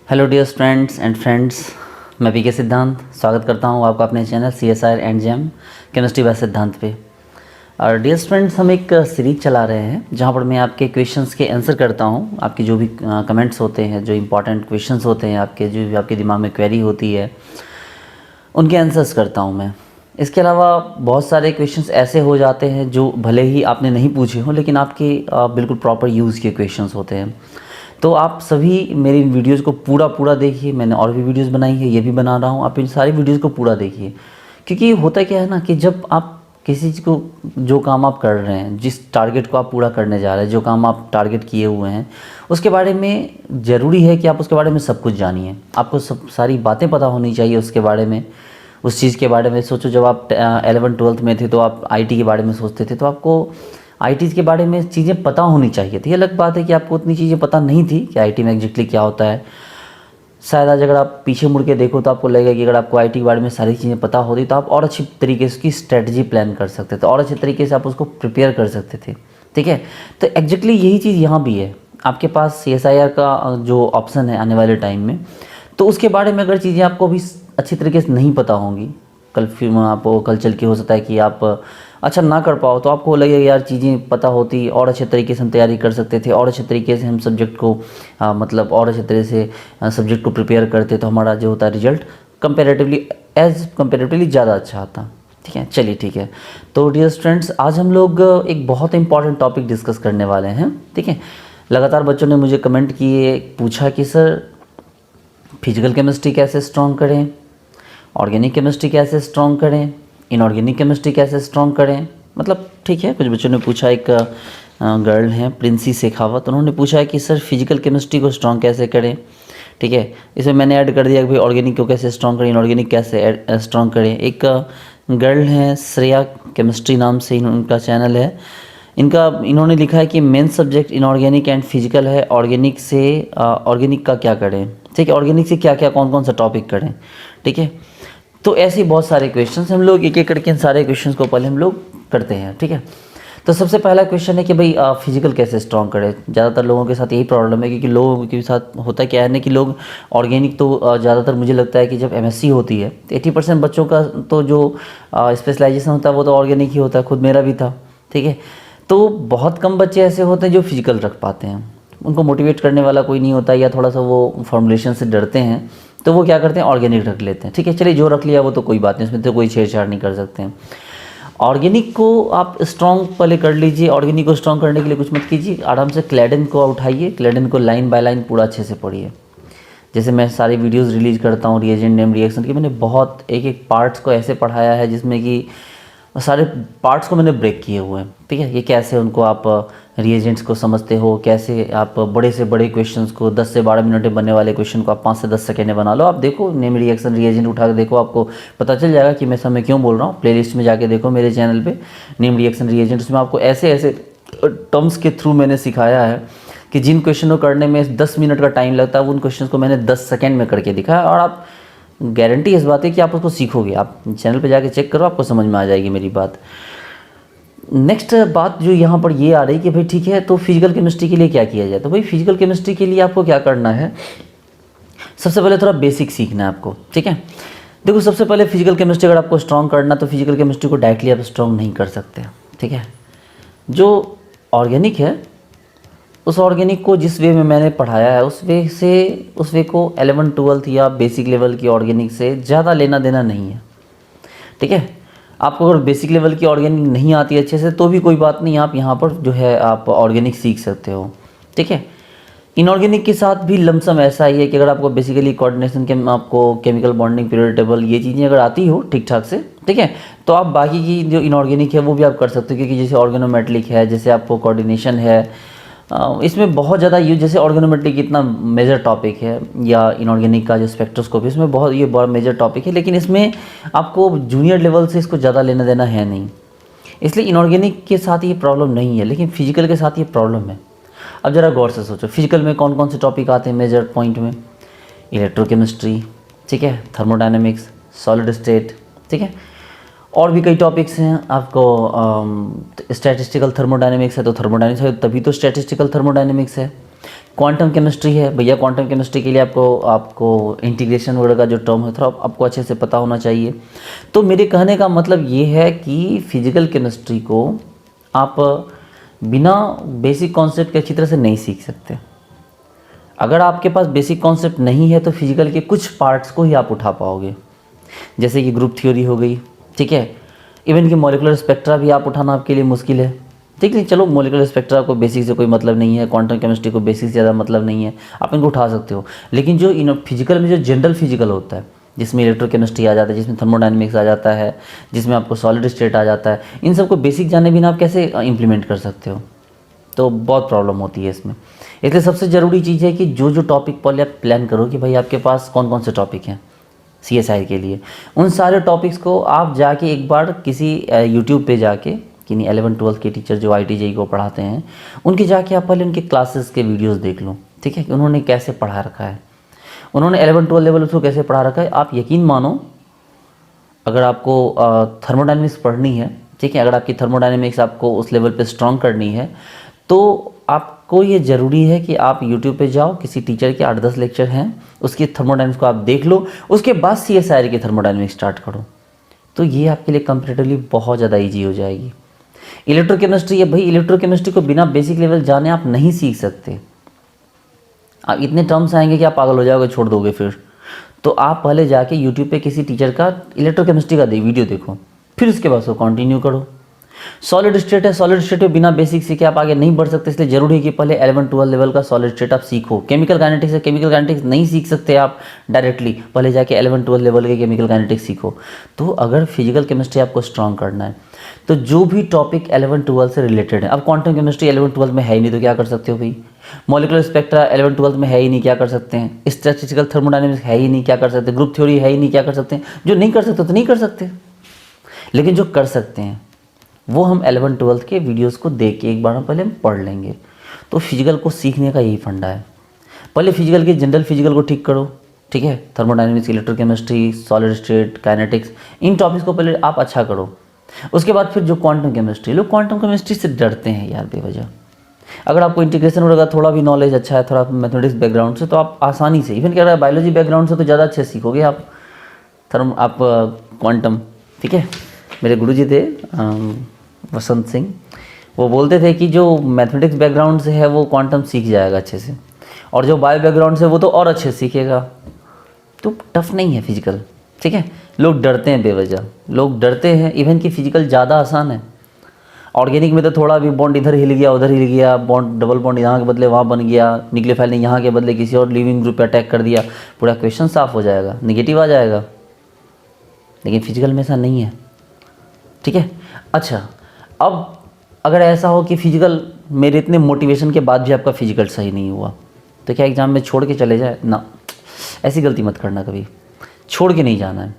Hello dear students and friends, मैं PK Siddhant स्वागत करता हूं आपका अपने channel CSR and gem chemistry by Siddhant पे। और डियर स्टूडेंट्स, हम एक सीरीज चला रहे हैं जहां पर मैं आपके क्वेश्चंस के आंसर करता हूं। आपके जो भी कमेंट्स होते हैं, जो इंपॉर्टेंट क्वेश्चंस होते हैं, आपके जो भी आपके दिमाग में क्वेरी होती है, उनके आंसर्स करता हूँ मैं। इसके अलावा बहुत सारे क्वेश्चंस ऐसे हो जाते हैं जो भले ही आपने नहीं पूछे हों, लेकिन आपके बिल्कुल प्रॉपर यूज़ के क्वेश्चंस होते हैं। तो आप सभी मेरी इन वीडियोज़ को पूरा देखिए। मैंने और भी वीडियोज़ बनाई है, ये भी बना रहा हूँ। आप इन सारी वीडियोज़ को पूरा देखिए, क्योंकि होता क्या है ना कि जब आप किसी चीज़ को, जो काम आप कर रहे हैं, जिस टारगेट को आप पूरा करने जा रहे हैं, जो काम आप टारगेट किए हुए हैं, उसके बारे में ज़रूरी है कि आप उसके बारे में सब कुछ जानिए। आपको सब सारी बातें पता होनी चाहिए उसके बारे में, उस चीज़ के बारे में। सोचो, जब आप 11th-12th में थे तो आप IT के बारे में सोचते थे, तो आपको IT के बारे में चीज़ें पता होनी चाहिए थी। ये अलग बात है कि आपको उतनी चीज़ें पता नहीं थी कि IT में एग्जैक्टली क्या होता है। शायद आज अगर आप पीछे मुड़ के देखो तो आपको लगेगा कि अगर आपको IT के बारे में सारी चीज़ें पता होती तो आप और अच्छी तरीके से उसकी स्ट्रेटजी प्लान कर सकते थे, और अच्छे तरीके से आप उसको प्रिपेयर कर सकते थे। ठीक है, तो एग्जैक्टली यही चीज़ यहाँ भी है। आपके पास CSIR का जो ऑप्शन है आने वाले टाइम में, तो उसके बारे में अगर चीज़ें आपको भी अच्छी तरीके से नहीं पता होंगी, कल फिर आपको कल चल के हो सकता है कि आप अच्छा ना कर पाओ, तो आपको लगेगा यार चीज़ें पता होती और अच्छे तरीके से हम तैयारी कर सकते थे, और अच्छे तरीके से हम सब्जेक्ट को मतलब और अच्छे तरीके से सब्जेक्ट को प्रिपेयर करते, तो हमारा जो होता है रिजल्ट कंपेरेटिवली ज़्यादा अच्छा आता। ठीक है, चलिए ठीक है। तो डियर स्टूडेंट्स, आज हम लोग एक बहुत इंपॉर्टेंट टॉपिक डिस्कस करने वाले हैं। ठीक है, लगातार बच्चों ने मुझे कमेंट किए, पूछा कि सर फिजिकल केमिस्ट्री कैसे स्ट्रॉन्ग करें, ऑर्गेनिक केमिस्ट्री कैसे स्ट्रॉन्ग करें, इनऑर्गेनिक केमिस्ट्री कैसे स्ट्रॉन्ग करें। मतलब ठीक है, कुछ बच्चों ने पूछा। एक गर्ल हैं प्रिंसी शेखावत, उन्होंने पूछा है कि सर फिजिकल केमिस्ट्री को स्ट्रॉन्ग कैसे करें। ठीक है, इसमें मैंने ऐड कर दिया कि भाई ऑर्गेनिक को कैसे स्ट्रॉन्ग करें, इनऑर्गेनिक कैसे स्ट्रॉन्ग करें। एक गर्ल हैं श्रेया केमिस्ट्री नाम से उनका चैनल है। इन्होंने लिखा है कि main subject inorganic and physical है, ऑर्गेनिक से ऑर्गेनिक का क्या करें। ठीक है, ऑर्गेनिक से क्या क्या कौन कौन सा टॉपिक करें। ठीक है, तो ऐसे बहुत सारे क्वेश्चंस हम लोग एक एक करके इन सारे क्वेश्चंस को पहले हम लोग करते हैं। ठीक है, तो सबसे पहला क्वेश्चन है कि भाई फिजिकल कैसे स्ट्रॉन्ग करें। ज़्यादातर लोगों के साथ यही प्रॉब्लम है, क्योंकि लोगों के साथ होता क्या है ना कि लोग ऑर्गेनिक तो ज़्यादातर मुझे लगता है कि जब MSc होती है तो 80% बच्चों का तो जो स्पेशलाइजेशन होता है वो तो ऑर्गेनिक ही होता है। खुद मेरा भी था। ठीक है, तो बहुत कम बच्चे ऐसे होते हैं जो फिजिकल रख पाते हैं। उनको मोटिवेट करने वाला कोई नहीं होता, या थोड़ा सा वो फॉर्मुलेशन से डरते हैं, तो वो क्या करते हैं, ऑर्गेनिक रख लेते हैं। ठीक है, चलिए जो रख लिया वो तो कोई बात नहीं, उसमें तो कोई छेड़छाड़ नहीं कर सकते हैं। ऑर्गेनिक को आप स्ट्रॉन्ग पहले कर लीजिए। ऑर्गेनिक को स्ट्रॉन्ग करने के लिए कुछ मत कीजिए, आराम से क्लेडेन को उठाइए, क्लेडेन को लाइन बाय लाइन पूरा अच्छे से पढ़िए। जैसे मैं सारी वीडियोस रिलीज़ करता हूँ रिएजेंट नेम रिएक्शन की, मैंने बहुत एक एक पार्ट्स को ऐसे पढ़ाया है जिसमें कि सारे पार्ट्स को मैंने ब्रेक किए हुए हैं। ठीक है, ये कैसे उनको आप रिएजेंट्स को समझते हो, कैसे आप बड़े से बड़े क्वेश्चंस को 10 से 12 मिनट में बनने वाले क्वेश्चन को आप 5 से 10 सेकेंड में बना लो। आप देखो नेम रिएक्शन रिएजेंट उठा के देखो, आपको पता चल जाएगा कि मैं समय क्यों बोल रहा हूँ। प्लेलिस्ट में जाके देखो मेरे चैनल पे नेम रिएक्शन रिएजेंट, उसमें आपको ऐसे ऐसे टर्म्स के थ्रू मैंने सिखाया है कि जिन क्वेश्चन को करने में 10 मिनट का टाइम लगता है, उन क्वेश्चन को मैंने 10 सेकेंड में करके दिखाया। और आप गारंटी इस बात है कि आप उसको सीखोगे। आप चैनल पे जाके चेक करो, आपको समझ में आ जाएगी मेरी बात। नेक्स्ट बात जो यहाँ पर ये आ रही कि भाई ठीक है, तो फिजिकल केमिस्ट्री के लिए क्या किया जाए। तो भाई फिजिकल केमिस्ट्री के लिए आपको क्या करना है, सबसे पहले थोड़ा बेसिक सीखना है आपको। ठीक है, देखो सबसे पहले फिजिकल केमिस्ट्री अगर आपको स्ट्रॉन्ग करना, तो फिजिकल केमिस्ट्री को डायरेक्टली आप स्ट्रॉन्ग नहीं कर सकते। ठीक है, जो ऑर्गेनिक है उस ऑर्गेनिक को जिस वे में मैंने पढ़ाया है उस वे को 11th-12th या बेसिक लेवल की ऑर्गेनिक से ज़्यादा लेना देना नहीं है। ठीक है, आपको अगर बेसिक लेवल की ऑर्गेनिक नहीं आती अच्छे से तो भी कोई बात नहीं, आप यहाँ पर जो है आप ऑर्गेनिक सीख सकते हो। ठीक है, इनऑर्गेनिक के साथ भी लमसम ऐसा ही है कि अगर आपको बेसिकली कोऑर्डिनेशन के आपको केमिकल बॉन्डिंग पीरियड टेबल ये चीज़ें अगर आती हो ठीक ठाक से, ठीक है, तो आप बाकी की जो इनऑर्गेनिक है वो भी आप कर सकते हो। क्योंकि जैसे ऑर्गेनोमेट्रिक है, जैसे आपको कोऑर्डिनेशन है, इसमें बहुत ज़्यादा यूज, जैसे ऑर्गेनोमेट्रिक इतना मेजर टॉपिक है, या इनऑर्गेनिक का जो स्पेक्ट्रोस्कोपी, इसमें बहुत ये बड़ा मेजर टॉपिक है, लेकिन इसमें आपको जूनियर लेवल से इसको ज़्यादा लेना देना है नहीं। इसलिए इनऑर्गेनिक के साथ ये प्रॉब्लम नहीं है, लेकिन फिजिकल के साथ ये प्रॉब्लम है। अब ज़रा गौर से सोचो, फिजिकल में कौन कौन से टॉपिक आते हैं मेजर पॉइंट में। इलेक्ट्रोकेमिस्ट्री, ठीक है, थर्मोडायनेमिक्स, सॉलिड स्टेट, ठीक है, और भी कई टॉपिक्स हैं। आपको स्टैटिस्टिकल थर्मोडायनेमिक्स है, तो थर्मोडायनेमिक्स है, तभी तो स्टैटिस्टिकल थर्मोडायनेमिक्स है। क्वांटम केमिस्ट्री है भैया, क्वांटम केमिस्ट्री के लिए आपको इंटीग्रेशन वगैरह का जो टर्म है थोड़ा आपको अच्छे से पता होना चाहिए। तो मेरे कहने का मतलब ये है कि फिजिकल केमिस्ट्री को आप बिना बेसिक कॉन्सेप्ट के अच्छी तरह से नहीं सीख सकते। अगर आपके पास बेसिक कॉन्सेप्ट नहीं है तो फिजिकल के कुछ पार्ट्स को ही आप उठा पाओगे, जैसे कि ग्रुप थ्योरी हो गई, ठीक है। इवन कि मॉलिकुलर स्पेक्ट्रा भी आप उठाना आपके लिए मुश्किल है, ठीक है। चलो मॉलिकुलर स्पेक्ट्रा को बेसिक से कोई मतलब नहीं है, क्वांटम केमिस्ट्री को बेसिक से ज़्यादा मतलब नहीं है, आप इनको उठा सकते हो। लेकिन जो फिजिकल में जो जनरल फिजिकल होता है, जिसमें इलेक्ट्रोकेमिस्ट्री आ जाता है, जिसमें थर्मोडायनेमिक्स आ जाता है, जिसमें आपको सॉलिड स्टेट आ जाता है, इन सबको बेसिक जाने बिना आप कैसे इम्प्लीमेंट कर सकते हो? तो बहुत प्रॉब्लम होती है इसमें। इसलिए सबसे ज़रूरी चीज़ है कि जो टॉपिक पहले आप प्लान करो कि भाई आपके पास कौन कौन से टॉपिक हैं CSI के लिए, उन सारे टॉपिक्स को आप जाके एक बार किसी यूट्यूब पे जाके, किन्हीं 11-12 के टीचर जो IIT-JEE को पढ़ाते हैं, उनके जाके आप पहले उनके क्लासेस के वीडियोस देख लो, ठीक है, कि उन्होंने कैसे पढ़ा रखा है, उन्होंने 11-12 लेवल उसको कैसे पढ़ा रखा है। आप यकीन मानो, अगर आपको थर्मोडायनेमिक्स पढ़नी है, ठीक है, अगर आपकी थर्मोडायनेमिक्स आपको उस लेवल पे स्ट्रॉन्ग करनी है, तो आपको ये ज़रूरी है कि आप यूट्यूब पे जाओ, किसी टीचर के 8-10 लेक्चर हैं, उसकी थर्मोडायनेमिक्स को आप देख लो, उसके बाद CSIR की थर्मोडायनेमिक्स स्टार्ट करो। तो ये आपके लिए कंपैरेटिवली बहुत ज़्यादा ईजी हो जाएगी। इलेक्ट्रोकेमिस्ट्री है भाई, इलेक्ट्रोकेमिस्ट्री को बिना बेसिक लेवल जाने आप नहीं सीख सकते। आप इतने टर्म्स आएंगे कि आप पागल हो जाओगे, छोड़ दोगे फिर। तो आप पहले जाके यूट्यूब पे किसी टीचर का इलेक्ट्रोकेमिस्ट्री का वीडियो देखो, फिर उसके बाद उसको कंटिन्यू करो। सॉलिड स्टेट है, सॉलिड स्टेट में बिना बेसिक सीखे आप आगे नहीं बढ़ सकते, इसलिए जरूरी है कि पहले 11-12 लेवल का सॉलिड स्टेट आप सीखो। केमिकल काइनेटिक्स है, केमिकल काइनेटिक्स नहीं सीख सकते आप डायरेक्टली, पहले जाके 11-12 लेवल के केमिकल काइनेटिक्स सीखो। तो अगर फिजिकल केमिस्ट्री आपको स्ट्रॉन्ग करना है तो जो भी टॉपिक 11-12 से रिलेटेड है, अब क्वांटम केमिस्ट्री 11-12 में है ही नहीं तो क्या कर सकते हो भाई, मॉलिकुलर स्पेक्ट्रा 11-12 में है ही नहीं, क्या कर सकते हैं, स्टैटिस्टिकल थर्मोडायनेमिक्स है ही नहीं, क्या कर सकते हैं, ग्रुप थ्योरी है ही नहीं, क्या कर सकते हैं। जो नहीं कर सकते तो नहीं कर सकते, लेकिन जो कर सकते हैं वो हम 11-12 के वीडियोस को देख के एक बार हम पहले पढ़ लेंगे। तो फिजिकल को सीखने का यही फंडा है। पहले फिजिकल के जनरल फिजिकल को ठीक करो, ठीक है, thermodynamics, electrochemistry, solid state, kinetics, इन टॉपिक्स को पहले आप अच्छा करो। उसके बाद फिर जो क्वांटम केमिस्ट्री, लोग क्वांटम केमिस्ट्री से डरते हैं यार बेवजह। अगर आपको इंटीग्रेशन वगैरह थोड़ा भी नॉलेज अच्छा है, थोड़ा मैथमेटिक्स बैकग्राउंड से, तो आप आसानी से, इवन कि अगर बायोलॉजी बैकग्राउंड से तो ज़्यादा अच्छे सीखोगे आप क्वांटम, ठीक है। मेरे गुरुजी थे वसंत सिंह, वो बोलते थे कि जो मैथमेटिक्स बैकग्राउंड से है वो क्वांटम सीख जाएगा अच्छे से, और जो बायो बैकग्राउंड से वो तो और अच्छे सीखेगा। तो टफ नहीं है फिजिकल, ठीक है। लोग डरते हैं बेवजह, लोग डरते हैं इवन कि फिजिकल ज़्यादा आसान है। ऑर्गेनिक में तो थोड़ा भी बॉन्ड इधर हिल गया उधर हिल गया, बॉन्ड डबल बॉन्ड यहाँ के बदले वहाँ बन गया, न्यूक्लियोफाइल ने यहाँ के बदले किसी और लिविंग ग्रुप पे अटैक कर दिया, पूरा क्वेश्चन साफ हो जाएगा, नेगेटिव आ जाएगा। लेकिन फिजिकल में ऐसा नहीं है, ठीक है। अच्छा, अब अगर ऐसा हो कि फिजिकल मेरे इतने मोटिवेशन के बाद भी आपका फिजिकल सही नहीं हुआ, तो क्या एग्ज़ाम में छोड़ के चले जाए ना? ऐसी गलती मत करना कभी, छोड़ के नहीं जाना है।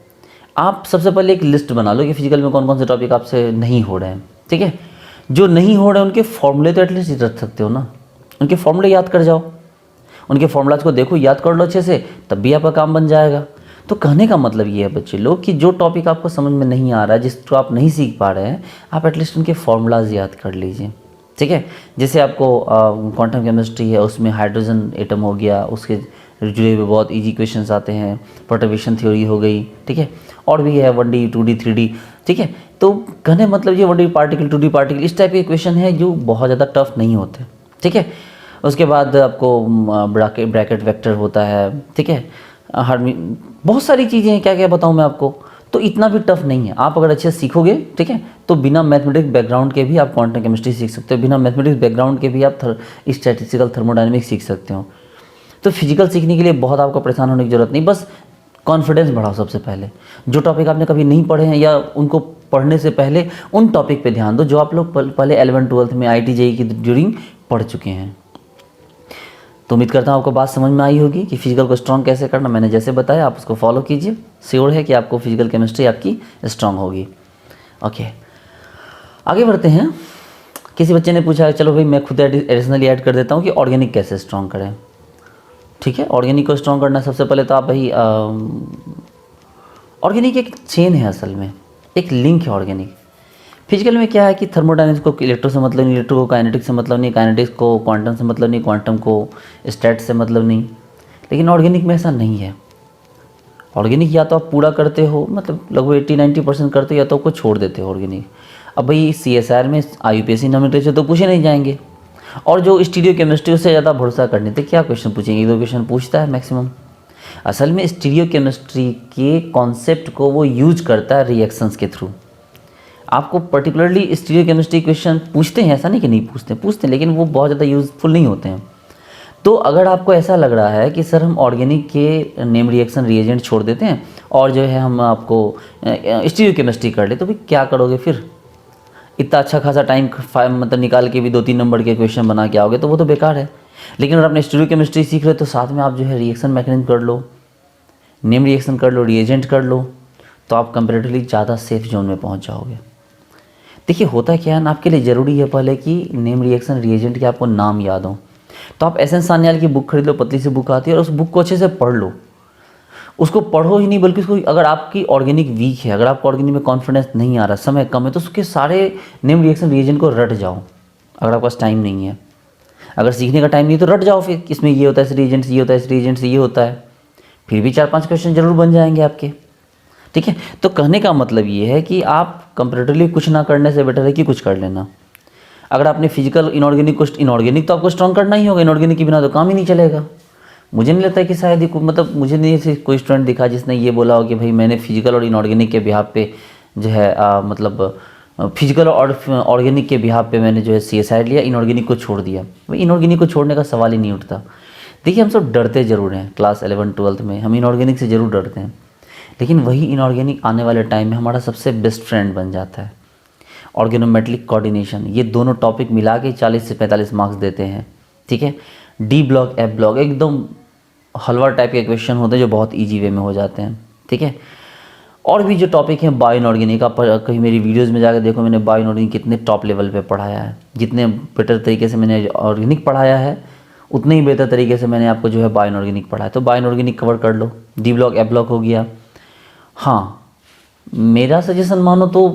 आप सबसे पहले एक लिस्ट बना लो कि फिजिकल में कौन कौन से टॉपिक आपसे नहीं हो रहे हैं, ठीक है। जो नहीं हो रहे हैं उनके फॉर्मूले तो एटलीस्ट रख सकते हो ना, उनके फॉर्मूले याद कर जाओ, उनके फॉर्मूलाज को देखो, याद कर लो अच्छे से, तब भी आपका काम बन जाएगा। तो कहने का मतलब ये है बच्चे लोग कि जो टॉपिक आपको समझ में नहीं आ रहा है, जिसको आप नहीं सीख पा रहे हैं, आप एटलीस्ट उनके फॉर्मूलाज याद कर लीजिए, ठीक है। जैसे आपको क्वांटम केमिस्ट्री है, उसमें हाइड्रोजन एटम हो गया, उसके जुड़े हुए बहुत इजी क्वेश्चंस आते हैं, परटर्बेशन थ्योरी हो गई, ठीक है, और भी है 1D 2D 3D, ठीक है। तो कहने मतलब ये 1D पार्टिकल 2D पार्टिकल इस टाइप के क्वेश्चन है जो बहुत ज़्यादा टफ नहीं होते, ठीक है। उसके बाद आपको ब्रैकेट वेक्टर होता है, ठीक है, बहुत सारी चीज़ें हैं, क्या क्या बताऊँ मैं आपको। तो इतना भी टफ नहीं है, आप अगर अच्छे से सीखोगे, ठीक है, तो बिना मैथमेटिक्स बैकग्राउंड के भी आप क्वांटम केमिस्ट्री सीख सकते हो, बिना मैथमेटिक्स बैकग्राउंड के भी आप स्टैटिस्टिकल थर्मोडायनेमिक्स सीख सकते हो। तो फिजिकल सीखने के लिए बहुत आपको परेशान होने की ज़रूरत नहीं, बस कॉन्फिडेंस बढ़ाओ सबसे पहले। जो टॉपिक आपने कभी नहीं पढ़े हैं या उनको पढ़ने से पहले उन टॉपिक पे ध्यान दो जो आप लोग पहले 11-12 में IIT-JEE की ड्यूरिंग पढ़ चुके हैं। तो उम्मीद करता हूँ आपको बात समझ में आई होगी कि फिजिकल को स्ट्रॉन्ग कैसे करना। मैंने जैसे बताया आप उसको फॉलो कीजिए, श्योर है कि आपको फिजिकल केमिस्ट्री आपकी स्ट्रॉन्ग होगी। ओके, आगे बढ़ते हैं। किसी बच्चे ने पूछा, चलो भाई मैं खुद एडिशनली ऐड कर देता हूँ कि ऑर्गेनिक कैसे स्ट्रॉन्ग करें, ठीक है। ऑर्गेनिक को स्ट्रॉन्ग करना सबसे पहले तो आप भाई ऑर्गेनिक एक चेन है, असल में एक लिंक है ऑर्गेनिक। फिजिकल में क्या है कि थर्मोडायनेमिक्स को इलेक्ट्रो से मतलब नहीं, इलेक्ट्रो को काइनेटिक्स से मतलब नहीं, काइनेटिक्स को क्वांटम से मतलब नहीं, क्वांटम को स्टैट से मतलब नहीं। लेकिन ऑर्गेनिक में ऐसा नहीं है। ऑर्गेनिक या तो आप पूरा करते हो, मतलब लगभग 80-90% करते हो, या तो आपको छोड़ देते हो ऑर्गेनिक। अब भाई CSR में IUPAC नोमेनक्लेचर तो पूछे नहीं जाएंगे, और जो स्टीरियो केमिस्ट्री उससे ज़्यादा भरोसा करने थे, क्या क्वेश्चन पूछेंगे, 2 क्वेश्चन पूछता है मैक्सिमम। असल में स्टीरियो केमिस्ट्री के कॉन्सेप्ट को वो यूज करता है रिएक्शंस के थ्रू। आपको पर्टिकुलरली स्टीरियो केमिस्ट्री क्वेश्चन पूछते हैं, ऐसा नहीं कि नहीं पूछते, पूछते हैं, लेकिन वो बहुत ज़्यादा यूजफुल नहीं होते हैं। तो अगर आपको ऐसा लग रहा है कि सर हम ऑर्गेनिक के नेम रिएक्शन रिएजेंट छोड़ देते हैं और जो है हम आपको स्टीरियो केमिस्ट्री कर ले, तो भाई क्या करोगे फिर? इतना अच्छा खासा टाइम मतलब निकाल के भी 2-3 नंबर के क्वेश्चन बना के आओगे तो वो तो बेकार है। लेकिन अगर आपने स्टीरियो केमिस्ट्री सीख रहे हो तो साथ में आप जो है रिएक्शन मैकेनिज्म कर लो, नेम रिएक्शन कर लो, रिएजेंट कर लो, तो आप कंपेरेटिवली ज़्यादा सेफ जोन में पहुँच जाओगे। देखिए होता क्या है ना, आपके लिए ज़रूरी है पहले कि नेम रिएक्शन रिएजेंट के आपको नाम याद हो। तो आप एस एन सान्याल की बुक खरीद लो, पतली सी बुक आती है, और उस बुक को अच्छे से पढ़ लो। उसको पढ़ो ही नहीं, बल्कि उसको, अगर आपकी ऑर्गेनिक वीक है, अगर आपको ऑर्गेनिक में कॉन्फिडेंस नहीं आ रहा, समय कम है, तो उसके सारे नेम रिएक्शन रिएजेंट को रट जाओ। अगर आपके पास टाइम नहीं है, अगर सीखने का टाइम नहीं है तो रट जाओ फिर, इसमें ये होता है, इस रिएजेंट से ये होता है, इस रिएजेंट से ये होता है, फिर भी 4-5 क्वेश्चन जरूर बन जाएंगे आपके। ठीक है, तो कहने का मतलब ये है कि आप कंपेरेटिवली कुछ ना करने से बेटर है कि कुछ कर लेना। अगर आपने फिजिकल इनऑर्गेनिक तो आपको स्ट्रॉन्ग करना ही होगा, इनऑर्गेनिक के बिना तो काम ही नहीं चलेगा। मुझे नहीं लगता कि शायद ही मतलब मुझे नहीं ऐसे कोई स्टूडेंट दिखा जिसने ये बोला हो कि भाई मैंने फिजिकल और इनऑर्गेनिक के बिहाफ पे जो है मतलब फिजिकल और ऑर्गेनिक के बिहाफ पे मैंने जो है CSI लिया, इनऑर्गेनिक को छोड़ दिया। भाई इनऑर्गेनिक को छोड़ने का सवाल ही नहीं उठता। देखिए हम सब डरते ज़रूर हैं, क्लास 11-12 में हम इनऑर्गेनिक से ज़रूर डरते हैं, लेकिन वही इनऑर्गेनिक आने वाले टाइम में हमारा सबसे बेस्ट फ्रेंड बन जाता है। ऑर्गेनोमेट्रिक कोऑर्डिनेशन, ये दोनों टॉपिक मिला के 40 से 45 मार्क्स देते हैं। ठीक है, D ब्लॉक F ब्लॉक एकदम हलवा टाइप के क्वेश्चन होते हैं जो बहुत इजी वे में हो जाते हैं। ठीक है, और भी जो टॉपिक हैं बायो इनऑर्गेनिक, आप कहीं मेरी वीडियोस में जाकर देखो, मैंने बायो इनऑर्गेनिक कितने टॉप लेवल पे पढ़ाया है। जितने बेटर तरीके से मैंने ऑर्गेनिक पढ़ाया है, उतने ही बेहतर तरीके से मैंने आपको जो है बायो इनऑर्गेनिक पढ़ाया। तो बायो इनऑर्गेनिक कवर कर लो, D ब्लॉक F ब्लॉक हो गया। हाँ, मेरा सजेशन मानो तो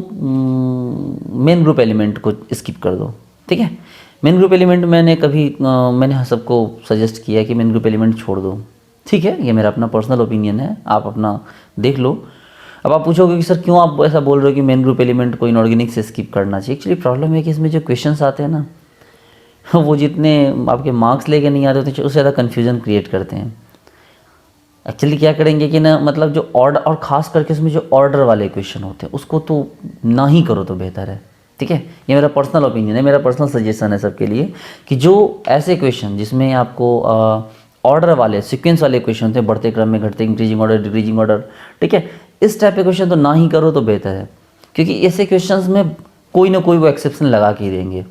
मेन ग्रुप एलिमेंट को स्किप कर दो। ठीक है, मेन ग्रुप एलिमेंट मैंने सबको सजेस्ट किया है कि मेन ग्रुप एलिमेंट छोड़ दो। ठीक है, ये मेरा अपना पर्सनल ओपिनियन है, आप अपना देख लो। अब आप पूछोगे कि सर क्यों आप ऐसा बोल रहे हो कि मेन ग्रुप एलिमेंट को इनऑर्गेनिक से स्किप करना चाहिए। एक्चुअली प्रॉब्लम है कि इसमें जो क्वेश्चंस आते हैं ना, वो जितने आपके मार्क्स लेके नहीं आते उससे ज़्यादा कन्फ्यूजन क्रिएट करते हैं। एक्चुअली क्या करेंगे कि ना, मतलब जो ऑर्डर, और ख़ास करके उसमें जो ऑर्डर वाले क्वेश्चन होते हैं उसको तो ना ही करो तो बेहतर है। ठीक है, ये मेरा पर्सनल ओपिनियन है, मेरा पर्सनल सजेशन है सबके लिए, कि जो ऐसे क्वेश्चन जिसमें आपको ऑर्डर वाले, सीक्वेंस वाले क्वेश्चन होते हैं, बढ़ते क्रम में घटते, इंक्रीजिंग ऑर्डर, डिक्रीजिंग ऑर्डर, ठीक है, इस टाइप के क्वेश्चन तो ना ही करो तो बेहतर है। क्योंकि ऐसे क्वेश्चन में कोई ना कोई वो एक्सेप्शन लगा के ही देंगे,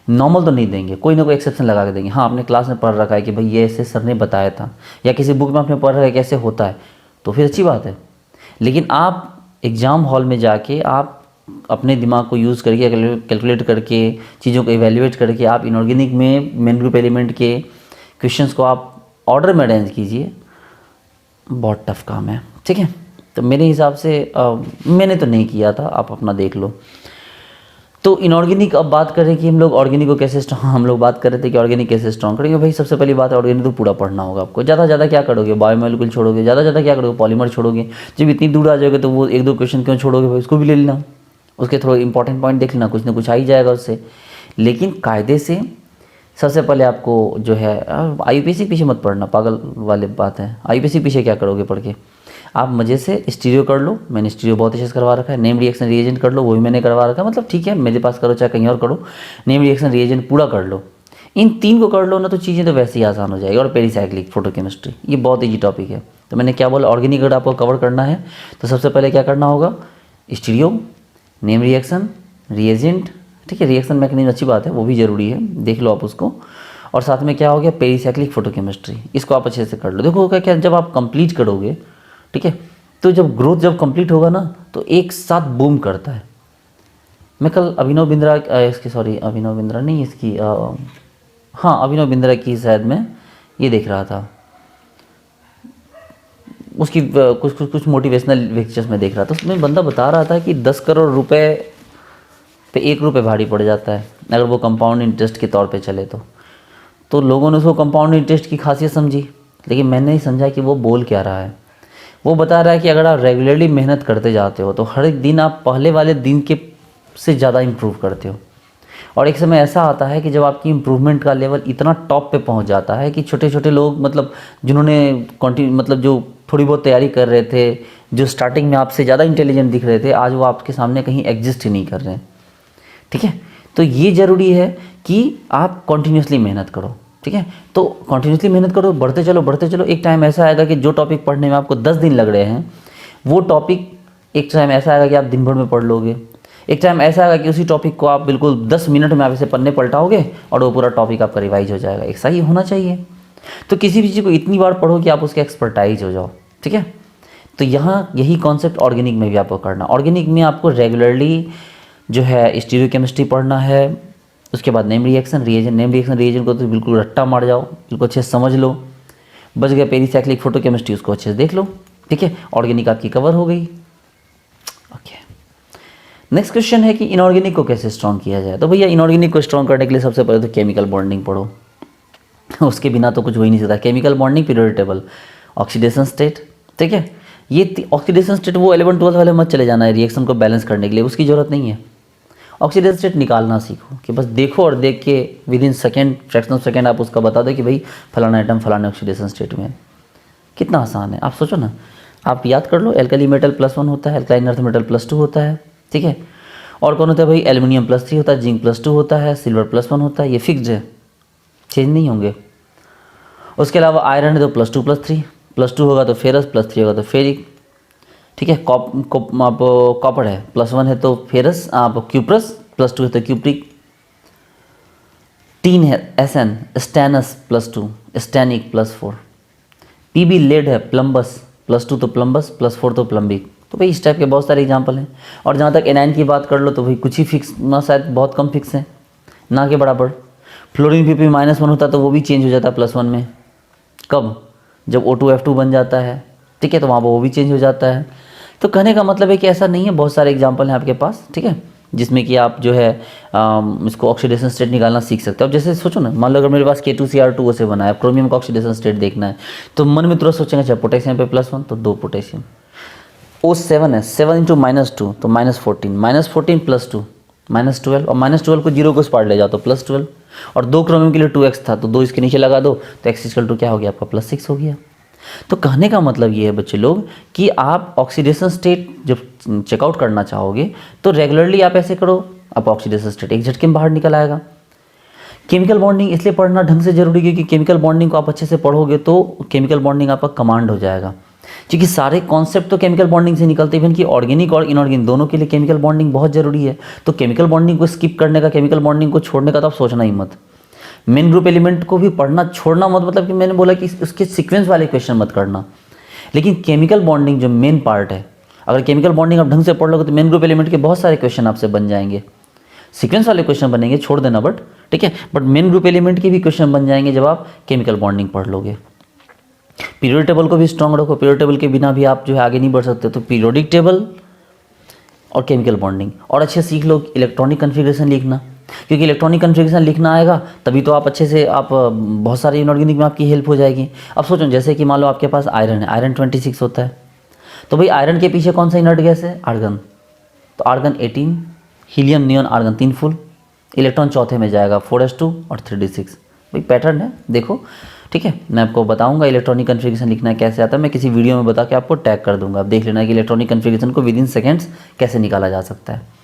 नॉर्मल तो नहीं देंगे, कोई ना कोई एक्सेप्शन लगा के देंगे। हाँ, आपने क्लास में पढ़ रखा है कि भाई ये ऐसे सर ने बताया था, या किसी बुक में आपने पढ़ रखा है कैसे होता है, तो फिर अच्छी बात है। लेकिन आप एग्ज़ाम हॉल में जाके आप अपने दिमाग को यूज़ करके, कैलकुलेट करके, चीज़ों को इवेल्युएट करके आप इनऑर्गेनिक में मेन ग्रुप एलिमेंट के क्वेश्चंस को आप ऑर्डर में अरेंज कीजिए, बहुत टफ काम है। ठीक है, तो मेरे हिसाब से मैंने तो नहीं किया था, आप अपना देख लो। तो इनऑर्गेनिक, अब बात करें कि हम लोग ऑर्गेनिक को कैसे हम लोग बात कर रहे थे कि ऑर्गेनिक कैसे स्ट्रॉन्ग करेंगे। भाई सबसे पहली बात है, ऑर्गेनिक तो पूरा पढ़ना होगा आपको। ज़्यादा से ज़्यादा क्या करोगे, बायोमोलिक्यूल छोड़ोगे, ज़्यादा से ज़्यादा क्या करोगे, पॉलीमर छोड़ोगे। जब इतनी दूर आ जाओगे तो वो 1-2 क्वेश्चन क्यों छोड़ोगे भाई, उसको भी ले लेना, उसके थोड़ा इंपॉर्टेंट पॉइंट देख लेना, कुछ ना कुछ आ ही जाएगा उससे। लेकिन कायदे से सबसे पहले आपको जो है IUPAC पीछे मत पढ़ना, पागल वाली बात है। IUPAC पीछे क्या करोगे पढ़ के, आप मज़े से स्टीरियो कर लो, मैंने स्टीरियो बहुत अच्छे से करवा रखा है। नेम रिएक्शन रिएजेंट कर लो, वो भी मैंने करवा रखा है, मतलब ठीक है, मेरे पास करो चाहे कहीं और करो, नेम रिएक्शन रिएजेंट पूरा कर लो। इन 3 को कर लो ना तो चीज़ें तो वैसे ही आसान हो जाएगी। और पेरीसाइक्लिक फोटोकेमिस्ट्री, ये बहुत ईजी टॉपिक है। तो मैंने क्या बोला, ऑर्गेनिक अगर आपको कवर करना है तो सबसे पहले क्या करना होगा, स्टीरियो, नेम रिएक्शन रिएजेंट, ठीक है, रिएक्शन मैकेनिज्म अच्छी बात है, वो भी ज़रूरी है, देख लो आप उसको। और साथ में क्या हो गया, पेरीसाइक्लिक फोटोकेमिस्ट्री, इसको आप अच्छे से कर लो। देखो क्या जब आप कंप्लीट करोगे, ठीक है, तो जब ग्रोथ जब कंप्लीट होगा ना तो एक साथ बूम करता है। मैं कल अभिनव बिंद्रा अभिनव बिंद्रा की शायद मैं ये देख रहा था, उसकी कुछ मोटिवेशनल लेक्चर्स में देख रहा था। उसमें बंदा बता रहा था कि 10 करोड़ रुपए पे 1 रुपये भारी पड़ जाता है अगर वो कंपाउंड इंटरेस्ट के तौर पे चले तो लोगों ने उसको कंपाउंड इंटरेस्ट की खासियत समझी, लेकिन मैंने नहीं समझा कि वो बोल क्या रहा है। वो बता रहा है कि अगर आप रेगुलरली मेहनत करते जाते हो तो हर एक दिन आप पहले वाले दिन के से ज़्यादा इम्प्रूव करते हो, और एक समय ऐसा आता है कि जब आपकी इम्प्रूवमेंट का लेवल इतना टॉप पे पहुंच जाता है कि छोटे छोटे लोग, मतलब जिन्होंने मतलब जो थोड़ी बहुत तैयारी कर रहे थे, जो स्टार्टिंग में आपसे ज़्यादा इंटेलिजेंट दिख रहे थे, आज वो आपके सामने कहीं एग्जिस्ट ही नहीं कर रहे हैं। ठीक है, तो ये ज़रूरी है कि आप कॉन्टीन्यूसली मेहनत करो। ठीक है, तो कॉन्टीन्यूसली मेहनत करो, बढ़ते चलो। एक टाइम ऐसा आएगा कि जो टॉपिक पढ़ने में आपको 10 दिन लग रहे हैं, वो टॉपिक एक टाइम ऐसा आएगा कि आप दिन भर में पढ़ लोगे। एक टाइम ऐसा आएगा कि उसी टॉपिक को आप बिल्कुल 10 मिनट में आप इसे पन्ने पलटाओगे और वो पूरा टॉपिक आपका रिवाइज हो जाएगा। ऐसा ही होना चाहिए। तो किसी भी चीज़ को इतनी बार पढ़ो कि आप उसके एक्सपर्टाइज हो जाओ। ठीक है, तो यहाँ यही कॉन्सेप्ट ऑर्गेनिक में भी आपको करना। ऑर्गेनिक में आपको रेगुलरली जो है स्टीरियोकेमिस्ट्री पढ़ना है, उसके बाद नेम रिएक्शन रिएजेंट को तो बिल्कुल रट्टा मार जाओ, बिल्कुल अच्छे से समझ लो। बच गया पेरीसाइक्लिक फोटोकेमिस्ट्री, उसको अच्छे से देख लो। ठीक है, ऑर्गेनिक आपकी कवर हो गई। ओके, नेक्स्ट क्वेश्चन है कि इनऑर्गेनिक को कैसे स्ट्रॉन्ग किया जाए। तो भैया इनऑर्गेनिक को स्ट्रॉन्ग करने के लिए सबसे पहले तो केमिकल बॉन्डिंग पढ़ो। उसके बिना तो कुछ हो ही नहीं सकता। Chemical bonding, periodic table, oxidation state. ठीक है, ये ऑक्सीडेशन स्टेट वो 11 12 वाले मत चले जाना है रिएक्शन को बैलेंस करने के लिए, उसकी ज़रूरत नहीं है। ऑक्सीडेशन स्टेट निकालना सीखो कि बस देखो और देख के with in second, fraction of second आप उसका बता दो कि भाई फलाना आइटम फलाने ऑक्सीडेशन स्टेट में है। कितना आसान है, आप सोचो ना, आप याद कर लो। एल्कली मेटल +1 होता है, एल्कलाइन अर्थ मेटल +2 होता है। ठीक है, और कौन होता है भाई, एल्युमिनियम +3 होता है, जिंक +2 होता है, सिल्वर +1 होता है। ये फिक्स्ड है, चेंज नहीं होंगे। उसके अलावा आयरन है तो +2 +3, +2 होगा तो फेरस, +3 होगा तो फेरिक। ठीक है, आप कॉपर है, +1 है तो फेरस, आप क्यूप्रस, +2 है तो क्यूप्रिक। टीन है SN, stannous +2, stannic +4। PB lead है, प्लम्बस, +2 तो प्लम्बस, +4 तो प्लम्बिक। तो भाई इस टाइप के बहुत सारे एग्जाम्पल हैं। और जहाँ तक एनाइन की बात कर लो तो भाई कुछ ही फिक्स ना, शायद बहुत कम फिक्स है, ना के बराबर। फ्लोरीन PP -1 होता तो वो भी चेंज हो जाता है +1 में। कब, जब O2F2 बन जाता है। ठीक है, तो वहाँ पर वो भी चेंज हो जाता है। तो कहने का मतलब है कि ऐसा नहीं है, बहुत सारे एग्जाम्पल हैं आपके पास। ठीक है, जिसमें कि आप जो है इसको ऑक्सीडेशन स्टेट निकालना सीख सकते हो। अब जैसे सोचो ना, मान लो अगर मेरे पास K2Cr2O से बना है, क्रोमियम का ऑक्सीडेशन स्टेट देखना है, तो मन में तुरंत सोचेंगे अच्छा पोटेशियम पे +1 तो 2 पोटेशियम। O7 है, 7 × -2 तो -14, -14 +2 -12, और -12 को 0 को उस पार ले जाओ तो +12, और 2 क्रोमियम के लिए 2x था तो 2 इसके नीचे लगा दो तो x क्या हो गया आपका +6 हो गया। तो कहने का मतलब ये है बच्चे लोग कि आप ऑक्सीडेशन स्टेट जब चेकआउट करना चाहोगे तो रेगुलरली आप ऐसे करो, आप ऑक्सीडेशन स्टेट एक झटके में बाहर निकल आएगा। केमिकल बॉन्डिंग इसलिए पढ़ना ढंग से जरूरी है क्योंकि केमिकल बॉन्डिंग को आप अच्छे से पढ़ोगे तो केमिकल बॉन्डिंग आपका कमांड हो जाएगा, क्योंकि सारे कॉन्सेप्ट तो केमिकल बॉन्डिंग से निकलते हैं। इवन कि ऑर्गेनिक और इनऑर्गेनिक दोनों के लिए केमिकल बॉन्डिंग बहुत जरूरी है। तो केमिकल बॉन्डिंग को स्किप करने का, केमिकल बॉन्डिंग को छोड़ने का तो आप सोचना ही मत। मेन ग्रुप एलिमेंट को भी पढ़ना छोड़ना मत, मतलब कि मैंने बोला कि उसके सीक्वेंस वाले क्वेश्चन मत करना, लेकिन केमिकल बॉन्डिंग जो मेन पार्ट है, अगर केमिकल बॉन्डिंग आप ढंग से पढ़ लोगे तो मेन ग्रुप एलिमेंट के बहुत सारे क्वेश्चन आपसे बन जाएंगे। सीक्वेंस वाले क्वेश्चन बनेंगे, छोड़ देना बट, ठीक है, बट मेन ग्रुप एलिमेंट के भी क्वेश्चन बन जाएंगे जब आप केमिकल बॉन्डिंग पढ़ लोगे। पीरियोडिक टेबल को भी स्ट्रॉन्ग रखो, पीरियोडिक टेबल के बिना भी आप जो है आगे नहीं बढ़ सकते। तो पीरियोडिक टेबल और केमिकल बॉन्डिंग, और अच्छे सीख लो इलेक्ट्रॉनिक कन्फिग्रेशन लिखना, क्योंकि इलेक्ट्रॉनिक कन्फिग्रेशन लिखना आएगा तभी तो आप अच्छे से आप बहुत सारे इनऑर्गेनिक में आपकी हेल्प हो जाएगी। अब सोचो जैसे कि मान लो आपके पास आयरन है, आयरन 26 होता है, तो भाई आयरन के पीछे कौन सा इनर्ट गैस है, आर्गन, तो argon 18, helium neon argon 3 full, electron चौथे में जाएगा 4s2 और 3d6। भाई पैटर्न है देखो, ठीक है, मैं आपको बताऊंगा इलेक्ट्रॉनिक कन्फिग्रेशन लिखना कैसे आता है, मैं किसी वीडियो में बता के आपको टैग कर दूंगा, आप देख लेना कि इलेक्ट्रॉनिक कन्फिग्रेशन को विद इन सेकेंड्स कैसे निकाला जा सकता है।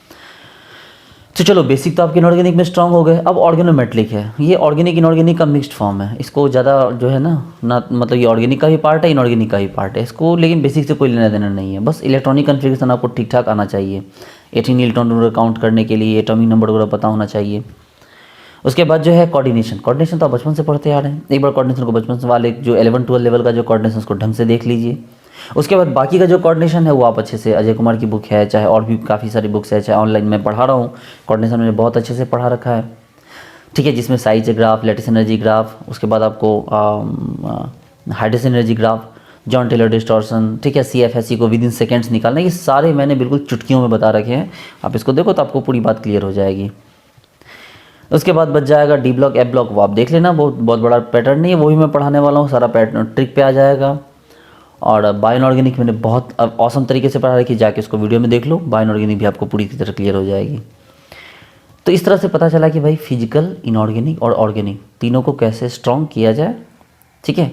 तो चलो बेसिक तो आपके इनऑर्गेनिक में स्ट्रांग हो गए। अब ऑर्गेनोमेट्रिक है, ये ऑर्गेनिक इनऑर्गेनिक का मिक्स्ड फॉर्म है, इसको ज़्यादा जो है ना मतलब ये ऑर्गेनिक का भी पार्ट है, इनऑर्गेनिक का भी पार्ट है, इसको लेकिन बेसिक से कोई लेना देना नहीं है, बस इलेक्ट्रॉनिक कन्फिग्रेशन आपको ठीक ठाक आना चाहिए, 18 इलेक्ट्रॉन काउंट करने के लिए एटॉमिक नंबर वगैरह पता होना चाहिए। उसके बाद जो है कोऑर्डिनेशन, कोऑर्डिनेशन तो आप बचपन से पढ़ते आ रहे हैं, एक बार कोऑर्डिनेशन को बचपन से वाले जो 11-12 लेवल का जो कोऑर्डिनेशन उसको ढंग से देख लीजिए। उसके बाद बाकी का जो कोऑर्डिनेशन है वो आप अच्छे से, अजय कुमार की बुक है, चाहे और भी काफ़ी सारी बुक्स है, चाहे ऑनलाइन मैं पढ़ा रहा हूँ, कोऑर्डिनेशन मैंने बहुत अच्छे से पढ़ा रखा है, ठीक है, जिसमें size graph, lattice energy graph, उसके बाद आपको hydration energy graph, Jahn Teller distortion, ठीक है, CFSE को विद इन सेकेंड्स निकालना, ये सारे मैंने बिल्कुल चुटकियों में बता रखे हैं। आप इसको देखो तो आपको पूरी बात क्लियर हो जाएगी। उसके बाद बच जाएगा डी ब्लॉक, एफ ब्लॉक, वो आप देख लेना, बहुत बड़ा पैटर्न नहीं है, वही मैं पढ़ाने वाला हूँ, सारा पैटर्न ट्रिक पे आ जाएगा। और बायो इनऑर्गेनिक मैंने बहुत औसम तरीके से पढ़ा रखी, जाके उसको वीडियो में देख लो, बायो इनऑर्गेनिक भी आपको पूरी तरह क्लियर हो जाएगी। तो इस तरह से पता चला कि भाई फिजिकल, इनऑर्गेनिक और ऑर्गेनिक तीनों को कैसे स्ट्रॉन्ग किया जाए, ठीक है।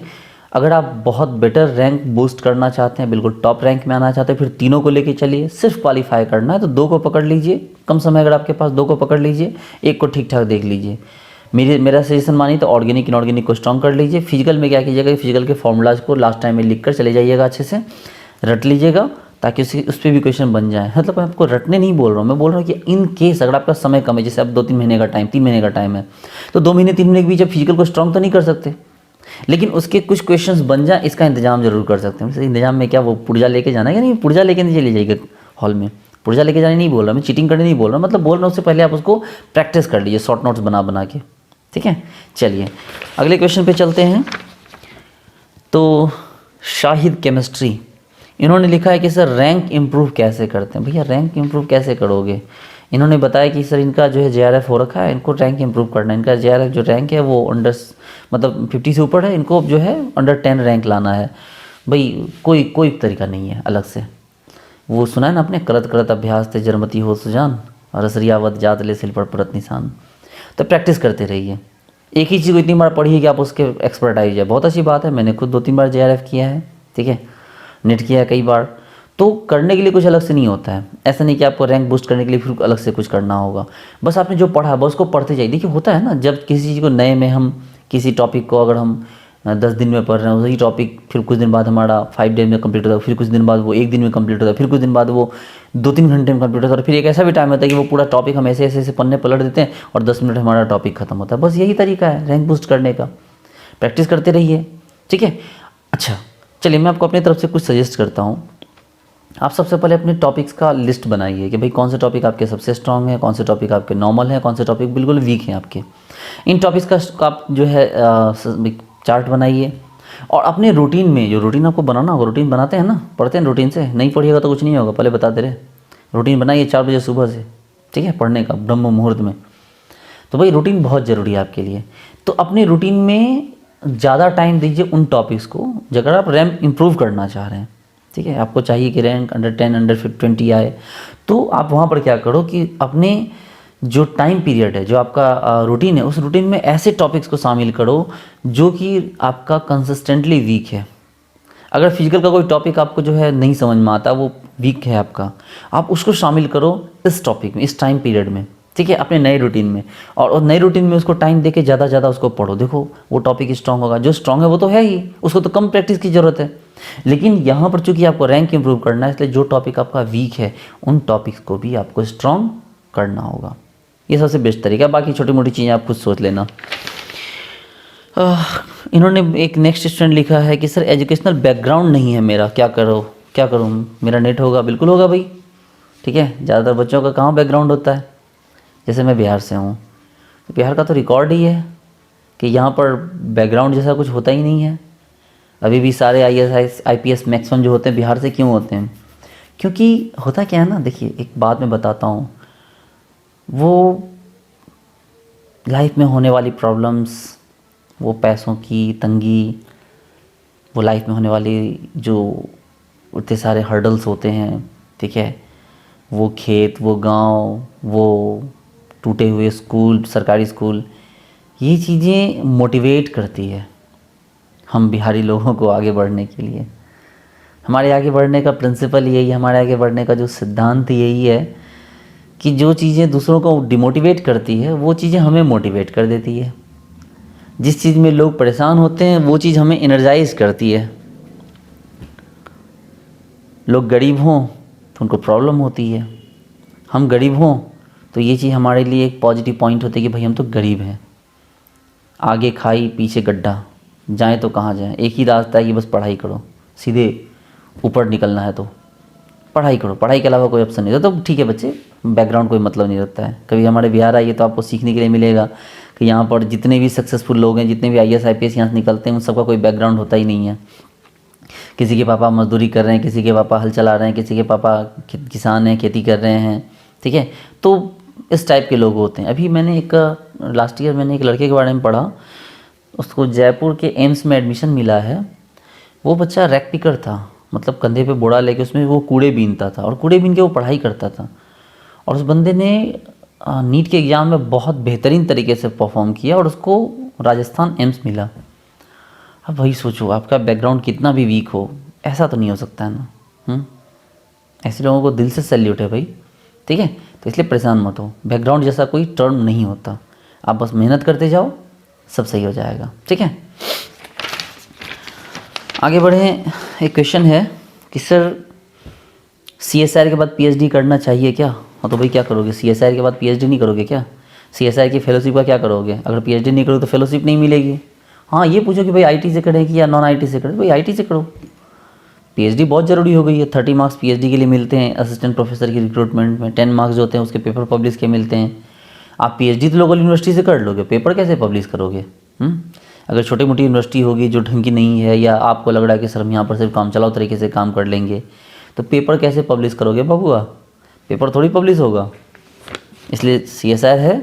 अगर आप बहुत बेटर रैंक बूस्ट करना चाहते हैं, बिल्कुल टॉप रैंक में आना चाहते हैं, फिर तीनों को लेके चलिए। सिर्फ क्वालिफाई करना है तो दो को पकड़ लीजिए, कम समय अगर आपके पास, दो को पकड़ लीजिए, एक को ठीक ठाक देख लीजिए। मेरा सजेशन मानिए तो ऑर्गेनिक, इनऑर्गेनिक को स्ट्रॉन्ग कर लीजिए। फिजिकल में क्या कीजिएगा, फिजिकल के फॉर्मूलाज को लास्ट टाइम में लिख कर चले जाइएगा, अच्छे से रट लीजिएगा, ताकि उस पर भी क्वेश्चन बन जाए। मतलब मैं आपको रटने नहीं बोल रहा हूँ, मैं बोल रहा हूँ कि इन केस अगर आपका समय कम है, जैसे अब 2-3 महीने का टाइम, 3 महीने का टाइम है, तो 2 महीने 3 महीने के बीच आप फिजिकल को स्ट्रॉन्ग तो नहीं कर सकते, लेकिन उसके कुछ क्वेश्चंस बन जाए, इसका इंतजाम जरूर कर सकते हैं। इंतजाम में क्या, वो पुर्जा लेके जाना है या नहीं, पुर्जा लेके नहीं चली जाइएगा हॉल में, पुर्जा लेके जाने नहीं बोल रहा मैं, चीटिंग करने नहीं बोल रहा, मतलब बोल रहा हूँ उससे पहले आप उसको प्रैक्टिस कर लीजिए, शॉर्ट नोट्स बना बना के, ठीक है। चलिए अगले क्वेश्चन पे चलते हैं। तो शाहिद केमिस्ट्री, इन्होंने लिखा है कि सर रैंक इम्प्रूव कैसे करते हैं। भैया रैंक इम्प्रूव कैसे करोगे, इन्होंने बताया कि सर इनका जो है JRF हो रखा है, इनको रैंक इम्प्रूव करना है, इनका JRF जो रैंक है वो अंडर, मतलब 50 से ऊपर है, इनको जो है अंडर 10 रैंक लाना है। भाई कोई तरीका नहीं है अलग से, वो सुना है ना आपने, करत करत अभ्यास ते जरमती हो सुजान, रसरियावत जात ले सिल पर परत निशान। तो प्रैक्टिस करते रहिए, एक ही चीज़ को इतनी बार पढ़िए कि आप उसके एक्सपर्टाइज है। बहुत अच्छी बात है, मैंने खुद 2-3 बार JRF किया है, ठीक है, नेट किया है कई बार। तो करने के लिए कुछ अलग से नहीं होता है, ऐसा नहीं कि आपको रैंक बूस्ट करने के लिए फिर अलग से कुछ करना होगा, बस आपने जो पढ़ा बस उसको पढ़ते जाइए। देखिए होता है ना, जब किसी चीज़ को नए में हम किसी टॉपिक को अगर हम 10 दिन में पढ़ रहे हैं, वही टॉपिक फिर कुछ दिन बाद हमारा 5 डेज में कंप्लीट होता है, फिर कुछ दिन बाद वो 1 दिन में कंप्लीट होता है, फिर कुछ दिन बाद वो 2-3 घंटे में कंप्लीट होता है, और फिर एक ऐसा भी टाइम होता है कि वो पूरा टॉपिक हम ऐसे ऐसे पन्ने पलट देते हैं और 10 मिनट हमारा टॉपिक खत्म होता है। बस यही तरीका है रैंक बूस्ट करने का, प्रैक्टिस करते रहिए, ठीक है। अच्छा चलिए मैं आपको अपनी तरफ से कुछ सजेस्ट करता हूँ। आप सबसे पहले अपने टॉपिक्स का लिस्ट बनाइए कि भाई कौन से टॉपिक आपके सबसे स्ट्रांग है, कौन से टॉपिक आपके नॉर्मल हैं, कौन से टॉपिक बिल्कुल वीक हैं आपके। इन टॉपिक्स का आप जो है चार्ट बनाइए, और अपने रूटीन में, जो रूटीन आपको बनाना होगा, रूटीन बनाते हैं ना, पढ़ते हैं रूटीन से, नहीं पढ़िएगा तो कुछ नहीं होगा, पहले बता दे रहे, रूटीन बनाइए 4 बजे सुबह से, ठीक है, पढ़ने का ब्रह्म मुहूर्त में। तो भाई रूटीन बहुत ज़रूरी है आपके लिए। तो अपने रूटीन में ज़्यादा टाइम दीजिए उन टॉपिक्स को जगह आप रैंक इम्प्रूव करना चाह रहे हैं, ठीक है, आपको चाहिए कि रैंक अंडर 10 अंडर 20 आए, तो आप वहाँ पर क्या करो कि अपने जो टाइम पीरियड है, जो आपका रूटीन है, उस रूटीन में ऐसे टॉपिक्स को शामिल करो जो कि आपका कंसिस्टेंटली वीक है। अगर फिजिकल का कोई टॉपिक आपको जो है नहीं समझ में आता, वो वीक है आपका, आप उसको शामिल करो इस टॉपिक में, इस टाइम पीरियड में, ठीक है, अपने नए रूटीन में, और नए रूटीन में उसको टाइम देके ज़्यादा उसको पढ़ो। देखो वो टॉपिक स्ट्रांग होगा, जो स्ट्रांग है वो तो है ही, उसको तो कम प्रैक्टिस की ज़रूरत है। लेकिन यहाँ पर चूंकि आपको रैंक इंप्रूव करना है, इसलिए जो टॉपिक आपका वीक है उन टॉपिक्स को भी आपको स्ट्रांग करना होगा। ये सबसे बेस्ट तरीका है, बाकी छोटी मोटी चीज़ें आप खुद सोच लेना। इन्होंने एक नेक्स्ट स्टूडेंट लिखा है कि सर एजुकेशनल बैकग्राउंड नहीं है मेरा, क्या करूँ, मेरा नेट होगा? बिल्कुल होगा भाई, ठीक है। ज़्यादातर बच्चों का कहाँ बैकग्राउंड होता है, जैसे मैं बिहार से हूँ, तो बिहार का तो रिकॉर्ड ही है कि यहाँ पर बैकग्राउंड जैसा कुछ होता ही नहीं है। अभी भी सारे IAS IPS मैक्सिमम जो होते हैं बिहार से क्यों होते हैं? क्योंकि होता क्या है ना, देखिए एक बात मैं बताता हूँ, वो लाइफ में होने वाली प्रॉब्लम्स, वो पैसों की तंगी, वो लाइफ में होने वाली जो इतने सारे हर्डल्स होते हैं, ठीक है, वो खेत, वो गांव, वो टूटे हुए स्कूल, सरकारी स्कूल, ये चीज़ें मोटिवेट करती है हम बिहारी लोगों को आगे बढ़ने के लिए। हमारे आगे बढ़ने का प्रिंसिपल यही है, हमारे आगे बढ़ने का जो सिद्धांत यही है कि जो चीज़ें दूसरों को डिमोटिवेट करती है वो चीज़ें हमें मोटिवेट कर देती है। जिस चीज़ में लोग परेशान होते हैं वो चीज़ हमें एनर्जाइज करती है। लोग गरीब हों तो उनको प्रॉब्लम होती है, हम गरीब हों तो ये चीज़ हमारे लिए एक पॉजिटिव पॉइंट होती है कि भाई हम तो गरीब हैं। आगे खाई पीछे गड्ढा, जाएं तो कहाँ जाएं, एक ही रास्ता है कि बस पढ़ाई करो, सीधे ऊपर निकलना है तो पढ़ाई करो, पढ़ाई के अलावा कोई ऑप्शन नहीं होता। तो ठीक है बच्चे, बैकग्राउंड कोई मतलब नहीं रखता है। कभी हमारे बिहार आइए तो आपको सीखने के लिए मिलेगा कि यहाँ पर जितने भी सक्सेसफुल लोग हैं, जितने भी IAS IPS यहाँ से निकलते हैं, उन सबका कोई बैकग्राउंड होता ही नहीं है किसी के पापा मजदूरी कर रहे हैं, किसी के पापा हल चला रहे हैं, किसी के पापा किसान हैं, खेती कर रहे हैं, ठीक है। तो इस टाइप के लोग होते हैं। अभी मैंने एक लास्ट ईयर मैंने एक लड़के के बारे में पढ़ा, उसको जयपुर के एम्स में एडमिशन मिला है। वो बच्चा रैक पिकर था, मतलब कंधे पे बोरा लेके उसमें वो कूड़े बीनता था और कूड़े बीन के वो पढ़ाई करता था। और उस बंदे ने नीट के एग्ज़ाम में बहुत बेहतरीन तरीके से परफॉर्म किया और उसको राजस्थान एम्स मिला। अब वही सोचो, आपका बैकग्राउंड कितना भी वीक हो, ऐसा तो नहीं हो सकता है ना। ऐसे लोगों को दिल से सैल्यूट है भाई, ठीक है। तो इसलिए परेशान मत हो, बैकग्राउंड जैसा कोई टर्म नहीं होता। आप बस मेहनत करते जाओ, सब सही हो जाएगा, ठीक है। आगे बढ़ें। एक क्वेश्चन है कि सर CSIR के बाद PhD करना चाहिए क्या? हाँ तो भाई क्या करोगे, CSIR के बाद PhD नहीं करोगे क्या? CSIR की फेलोशिप का क्या करोगे? अगर PhD नहीं करोगे तो फेलोशिप नहीं मिलेगी। हाँ ये पूछो कि भाई IT से करें कि या नॉन IT से करें, भाई IT से करो। PhD बहुत ज़रूरी हो गई है। 30 मार्क्स PhD के लिए मिलते हैं असिस्टेंट प्रोफेसर की रिक्रूटमेंट में, 10 मार्क्स जो होते हैं उसके पेपर पब्लिश के मिलते हैं। आप PhD तो लोकल यूनिवर्सिटी से कर लोगे, पेपर कैसे पब्लिश करोगे? अगर छोटी मोटी यूनिवर्सिटी होगी जो ढंग की नहीं है, या आपको लग रहा है कि सर हम यहाँ पर सिर्फ काम चलाओ तरीके से काम कर लेंगे, तो पेपर कैसे पब्लिश करोगे बबुआ? पेपर थोड़ी पब्लिश होगा। इसलिए CSIR है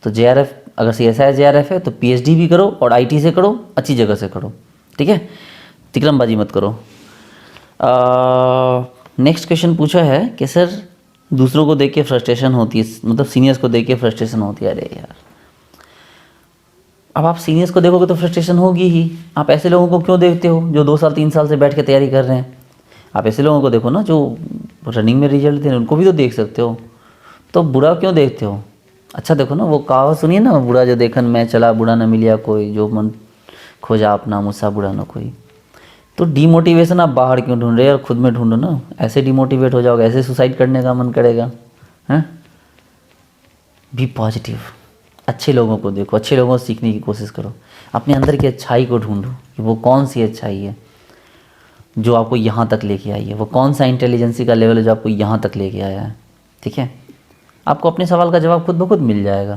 तो JRF, अगर CSIR JRF है तो PhD भी करो और IT से करो, अच्छी जगह से करो, ठीक है। तिकड़मबाजी मत करो। नेक्स्ट क्वेश्चन पूछा है कि सर दूसरों को देख के फ्रस्ट्रेशन होती है, मतलब सीनियर्स को देख के फ्रस्ट्रेशन होती है। अरे यार, अब आप सीनियर्स को देखोगे तो फ्रस्ट्रेशन होगी ही। आप ऐसे लोगों को क्यों देखते हो जो 2 साल 3 साल से बैठ के तैयारी कर रहे हैं? आप ऐसे लोगों को देखो ना जो रनिंग में रिजल्ट थे, उनको भी तो देख सकते हो। तो बुरा क्यों देखते हो? अच्छा देखो ना, वो कहावत सुनिए ना, बुरा जो देखन मैं चला, बुरा न मिलिया कोई, जो मन खोजा अपना मुझसा बुरा न कोई। तो डीमोटिवेशन आप बाहर क्यों ढूंढ रहे हो, और खुद में ढूंढो ना। ऐसे डिमोटिवेट हो जाओगे, ऐसे सुसाइड करने का मन करेगा, हैं? बी पॉजिटिव, अच्छे लोगों को देखो, अच्छे लोगों से सीखने की कोशिश करो, अपने अंदर की अच्छाई को ढूंढो कि वो कौन सी अच्छाई है जो आपको यहाँ तक लेके आई है, वो कौन सा इंटेलिजेंसी का लेवल है जो आपको यहाँ तक लेके आया है, ठीक है। आपको अपने सवाल का जवाब खुद ब खुद मिल जाएगा।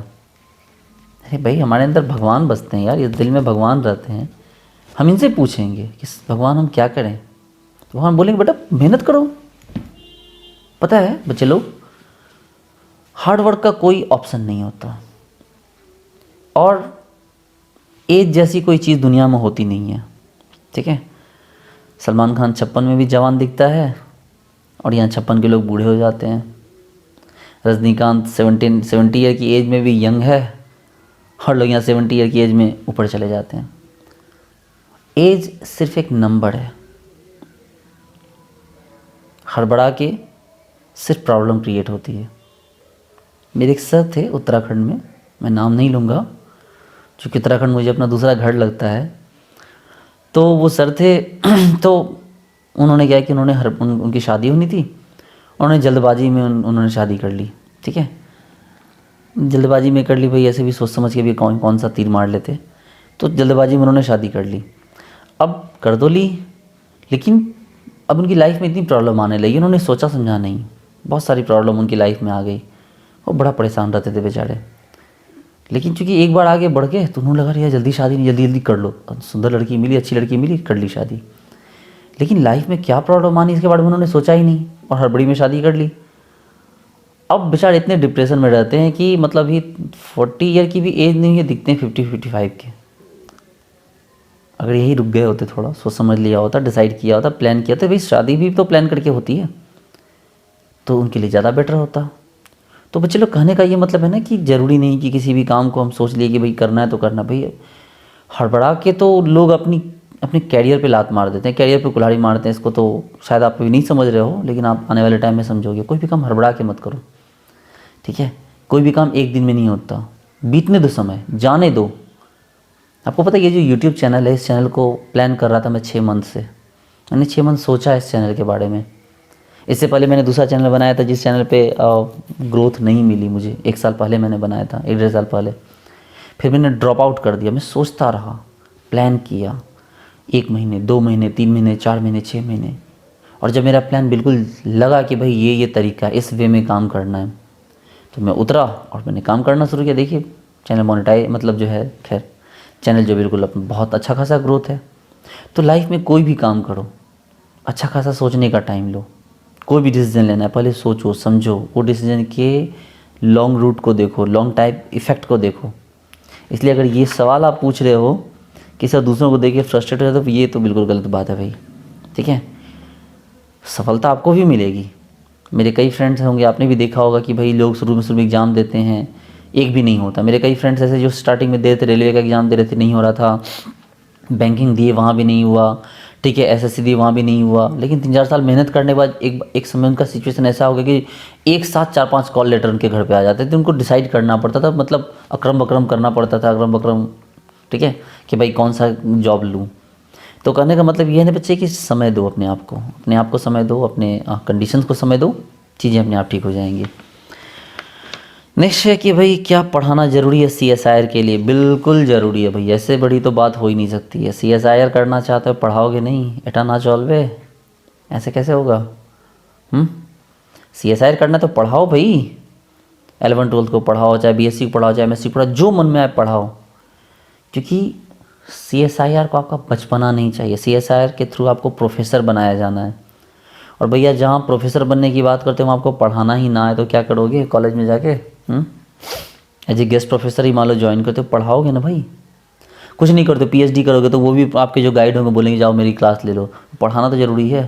अरे भाई, हमारे अंदर भगवान बसते हैं यार, इस दिल में भगवान रहते हैं। हम इनसे पूछेंगे कि भगवान हम क्या करें, तो भगवान बोलेंगे बेटा मेहनत करो। पता है बच्चे लोग, हार्ड वर्क का कोई ऑप्शन नहीं होता, और एज जैसी कोई चीज़ दुनिया में होती नहीं है, ठीक है। सलमान खान 56 में भी जवान दिखता है, और यहाँ 56 के लोग बूढ़े हो जाते हैं। रजनीकांत 70 ईयर की एज में भी यंग है, और लोग यहाँ 70 ईयर की एज में ऊपर चले जाते हैं। एज सिर्फ एक नंबर है, हड़बड़ा के सिर्फ प्रॉब्लम क्रिएट होती है। मेरे एक सर थे उत्तराखंड में, मैं नाम नहीं लूँगा क्योंकि उत्तराखंड मुझे अपना दूसरा घर लगता है। तो वो सर थे तो उन्होंने क्या कि उनकी शादी होनी थी, उन्होंने जल्दबाजी में उन्होंने शादी कर ली, ठीक है। जल्दबाजी में कर ली भाई, ऐसे भी सोच समझ के भी कौन सा तीर मार लेते, तो जल्दबाजी में उन्होंने शादी कर ली। अब कर तो ली, लेकिन अब उनकी लाइफ में इतनी प्रॉब्लम आने लगी, उन्होंने सोचा समझा नहीं, बहुत सारी प्रॉब्लम उनकी लाइफ में आ गई। वो बड़ा परेशान रहते थे बेचारे। लेकिन चूंकि एक बार आगे बढ़ गए तो उन्होंने लगा यार जल्दी शादी नहीं, जल्दी जल्दी कर लो, सुंदर लड़की मिली, अच्छी लड़की मिली, कर ली शादी। लेकिन लाइफ में क्या प्रॉब्लम आनी इसके बारे में उन्होंने सोचा ही नहीं, और हड़बड़ी में शादी कर ली। अब बेचारे इतने डिप्रेशन में रहते हैं कि मतलब ही 40 ईयर की भी एज नहीं है, दिखते हैं 50-55 के। अगर यही रुक गए होते, थोड़ा सोच समझ लिया होता, डिसाइड किया होता, प्लान किया होता, भाई शादी भी तो प्लान करके होती है, तो उनके लिए ज़्यादा बेटर होता। तो बच्चे लोग, कहने का ये मतलब है ना कि ज़रूरी नहीं कि किसी भी काम को हम सोच लिए कि भाई करना है तो करना। भाई हड़बड़ा के तो लोग अपने कैरियर पे लात मार देते हैं, कैरियर पे कुल्हाड़ी मारते हैं। इसको तो शायद आप अभी नहीं समझ रहे हो, लेकिन आप आने वाले टाइम में समझोगे। कोई भी काम हड़बड़ा के मत करो, ठीक है। कोई भी काम एक दिन में नहीं होता, बीतने दो, समय जाने दो। आपको पता है ये जो यूट्यूब चैनल है, इस चैनल को प्लान कर रहा था मैं 6 मंथ से। मैंने 6 मंथ सोचा इस चैनल के बारे में। इससे पहले मैंने दूसरा चैनल बनाया था जिस चैनल पे ग्रोथ नहीं मिली मुझे। 1 साल पहले मैंने बनाया था, 1-1.5 साल पहले। फिर मैंने ड्रॉप आउट कर दिया। मैं सोचता रहा, प्लान किया, 1 महीने, 2 महीने, 3 महीने, 4 महीने, 6 महीने। और जब मेरा प्लान बिल्कुल लगा कि भाई ये तरीका, इस वे में काम करना है, तो मैं उतरा और मैंने काम करना शुरू किया। देखिए चैनल मोनेटाइज, मतलब जो है, खैर चैनल जो बिल्कुल बहुत अच्छा खासा ग्रोथ है। तो लाइफ में कोई भी काम करो, अच्छा खासा सोचने का टाइम लो। कोई भी डिसीजन लेना है पहले सोचो समझो, वो डिसीजन के लॉन्ग रूट को देखो, लॉन्ग टाइम इफ़ेक्ट को देखो। इसलिए अगर ये सवाल आप पूछ रहे हो कि सर दूसरों को देख के फ्रस्ट्रेट हो जाए, तो ये तो बिल्कुल गलत बात है भाई। ठीक है, सफलता आपको भी मिलेगी। मेरे कई फ्रेंड्स होंगे, आपने भी देखा होगा कि भाई लोग शुरू में एग्ज़ाम देते हैं, एक भी नहीं होता। मेरे कई फ्रेंड्स ऐसे जो स्टार्टिंग में दे रहे थे, रेलवे का एग्ज़ाम दे रहे थे, नहीं हो रहा था, बैंकिंग दिए वहाँ भी नहीं हुआ, ठीक है, एसएससी दिए वहाँ भी नहीं हुआ, लेकिन 3-4 साल मेहनत करने के बाद एक समय उनका सिचुएशन ऐसा हो गया कि एक साथ 4-5 कॉल लेटर उनके घर पे आ जाते थे। उनको डिसाइड करना पड़ता था, मतलब अक्रम बक्रम करना पड़ता था, अक्रम बक्रम, ठीक है, कि भाई कौन सा जॉब लूँ। तो कहने का मतलब ये है ना बच्चे कि समय दो अपने आप को समय दो, अपने कंडीशंस को समय दो, चीज़ें अपने आप ठीक हो जाएंगी। नेक्स्ट है कि भाई क्या पढ़ाना ज़रूरी है CSIR के लिए? बिल्कुल ज़रूरी है भाई, ऐसे बड़ी तो बात हो ही नहीं सकती है। CSIR करना चाहते हो, पढ़ाओगे नहीं, एटा ना चॉल्वे, ऐसे कैसे होगा? CSIR करना तो पढ़ाओ भाई, 11th-12th को पढ़ाओ, चाहे BSc को पढ़ाओ, चाहे MSc पढ़ाओ, जो मन में आए पढ़ाओ, क्योंकि CSIR को आपका बचपना नहीं चाहिए। CSIR के थ्रू आपको प्रोफेसर बनाया जाना है। और भैया जहाँ प्रोफेसर बनने की बात करते हो वहाँ आपको पढ़ाना ही ना है तो क्या करोगे कॉलेज में जाके? एज ए गेस्ट प्रोफेसर ही मान लो ज्वाइन करते हो, पढ़ाओगे ना भाई? कुछ नहीं करते, PhD करोगे तो वो भी आपके जो गाइड होंगे बोलेंगे जाओ मेरी क्लास ले लो। पढ़ाना तो ज़रूरी है।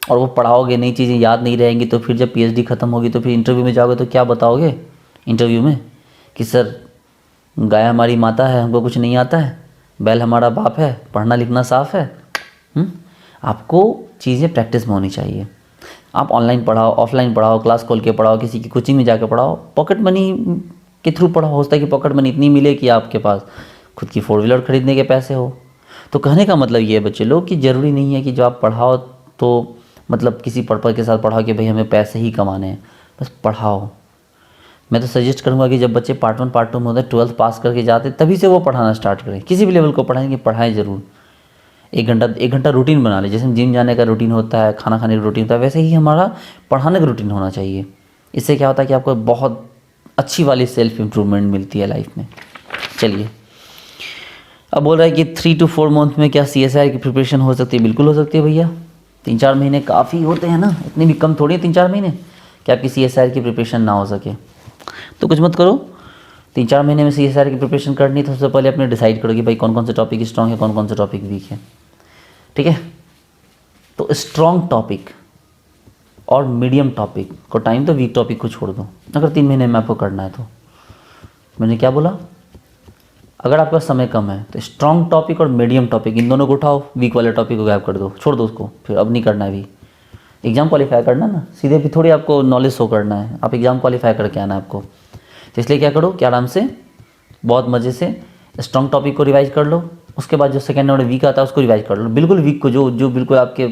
और वो पढ़ाओगे, नई चीज़ें याद नहीं रहेंगी, तो फिर जब PhD ख़त्म होगी तो फिर इंटरव्यू में जाओगे तो क्या बताओगे इंटरव्यू में कि सर गाय हमारी माता है, हमको कुछ नहीं आता है, बैल हमारा बाप है, पढ़ना लिखना साफ है। आपको चीज़ें प्रैक्टिस में होनी चाहिए। आप ऑनलाइन पढ़ाओ, ऑफलाइन पढ़ाओ, क्लास खोल के पढ़ाओ, किसी की कोचिंग में जाकर पढ़ाओ, पॉकेट मनी के थ्रू पढ़ाओ। हो सकता है कि पॉकेट मनी इतनी मिले कि आपके पास खुद की 4 व्हीलर खरीदने के पैसे हो। तो कहने का मतलब ये है बच्चे लोग कि ज़रूरी नहीं है कि जो आप पढ़ाओ तो मतलब किसी पर्पज़ के साथ पढ़ाओ कि भाई हमें पैसे ही कमाने हैं, बस पढ़ाओ। मैं तो सजेस्ट करूँगा कि जब बच्चे पार्ट 1 पार्ट 2 में होते हैं, 12th पास करके जाते तभी से वो पढ़ाना स्टार्ट करें। किसी भी लेवल को पढ़ाएंगे, पढ़ाएं ज़रूर। 1 घंटा रूटीन बना ले, जैसे जिम जाने का रूटीन होता है, खाना खाने का रूटीन होता है, वैसे ही हमारा पढ़ाने का रूटीन होना चाहिए। इससे क्या होता है कि आपको बहुत अच्छी वाली सेल्फ इम्प्रूवमेंट मिलती है लाइफ में। चलिए, अब बोल रहा है कि 3 to 4 मंथ में क्या CSIR की प्रिपरेशन हो सकती है? बिल्कुल हो सकती है भैया। 3-4 महीने काफ़ी होते हैं ना, इतने भी कम थोड़ी है 3-4 महीने कि आपकी CSIR की प्रिपरेशन ना हो सके। तो कुछ मत करो, 3-4 महीने में CSIR की प्रिपरेशन करनी तो सबसे पहले अपने डिसाइड करो कि भाई कौन कौन से टॉपिक स्ट्रॉन्ग है, कौन कौन से टॉपिक वीक है। ठीक है, तो स्ट्रॉन्ग टॉपिक और मीडियम टॉपिक को टाइम दो, वीक टॉपिक को छोड़ दो। अगर 3 महीने में आपको करना है तो मैंने क्या बोला, अगर आपका समय कम है तो स्ट्रॉन्ग टॉपिक और मीडियम टॉपिक इन दोनों को उठाओ, वीक वाले टॉपिक को गायब कर दो, छोड़ दो उसको, फिर अब नहीं करना है। अभी एग्ज़ाम क्वालिफाई करना ना, सीधे भी थोड़ी आपको नॉलेज शो करना है, आप एग्ज़ाम क्वालिफाई करके आना है आपको। तो इसलिए क्या करो कि आराम से बहुत मज़े से स्ट्रॉन्ग टॉपिक को रिवाइज कर लो, उसके बाद जो सेकेंड और वीक आता है उसको रिवाइज कर लो। बिल्कुल वीक को जो बिल्कुल आपके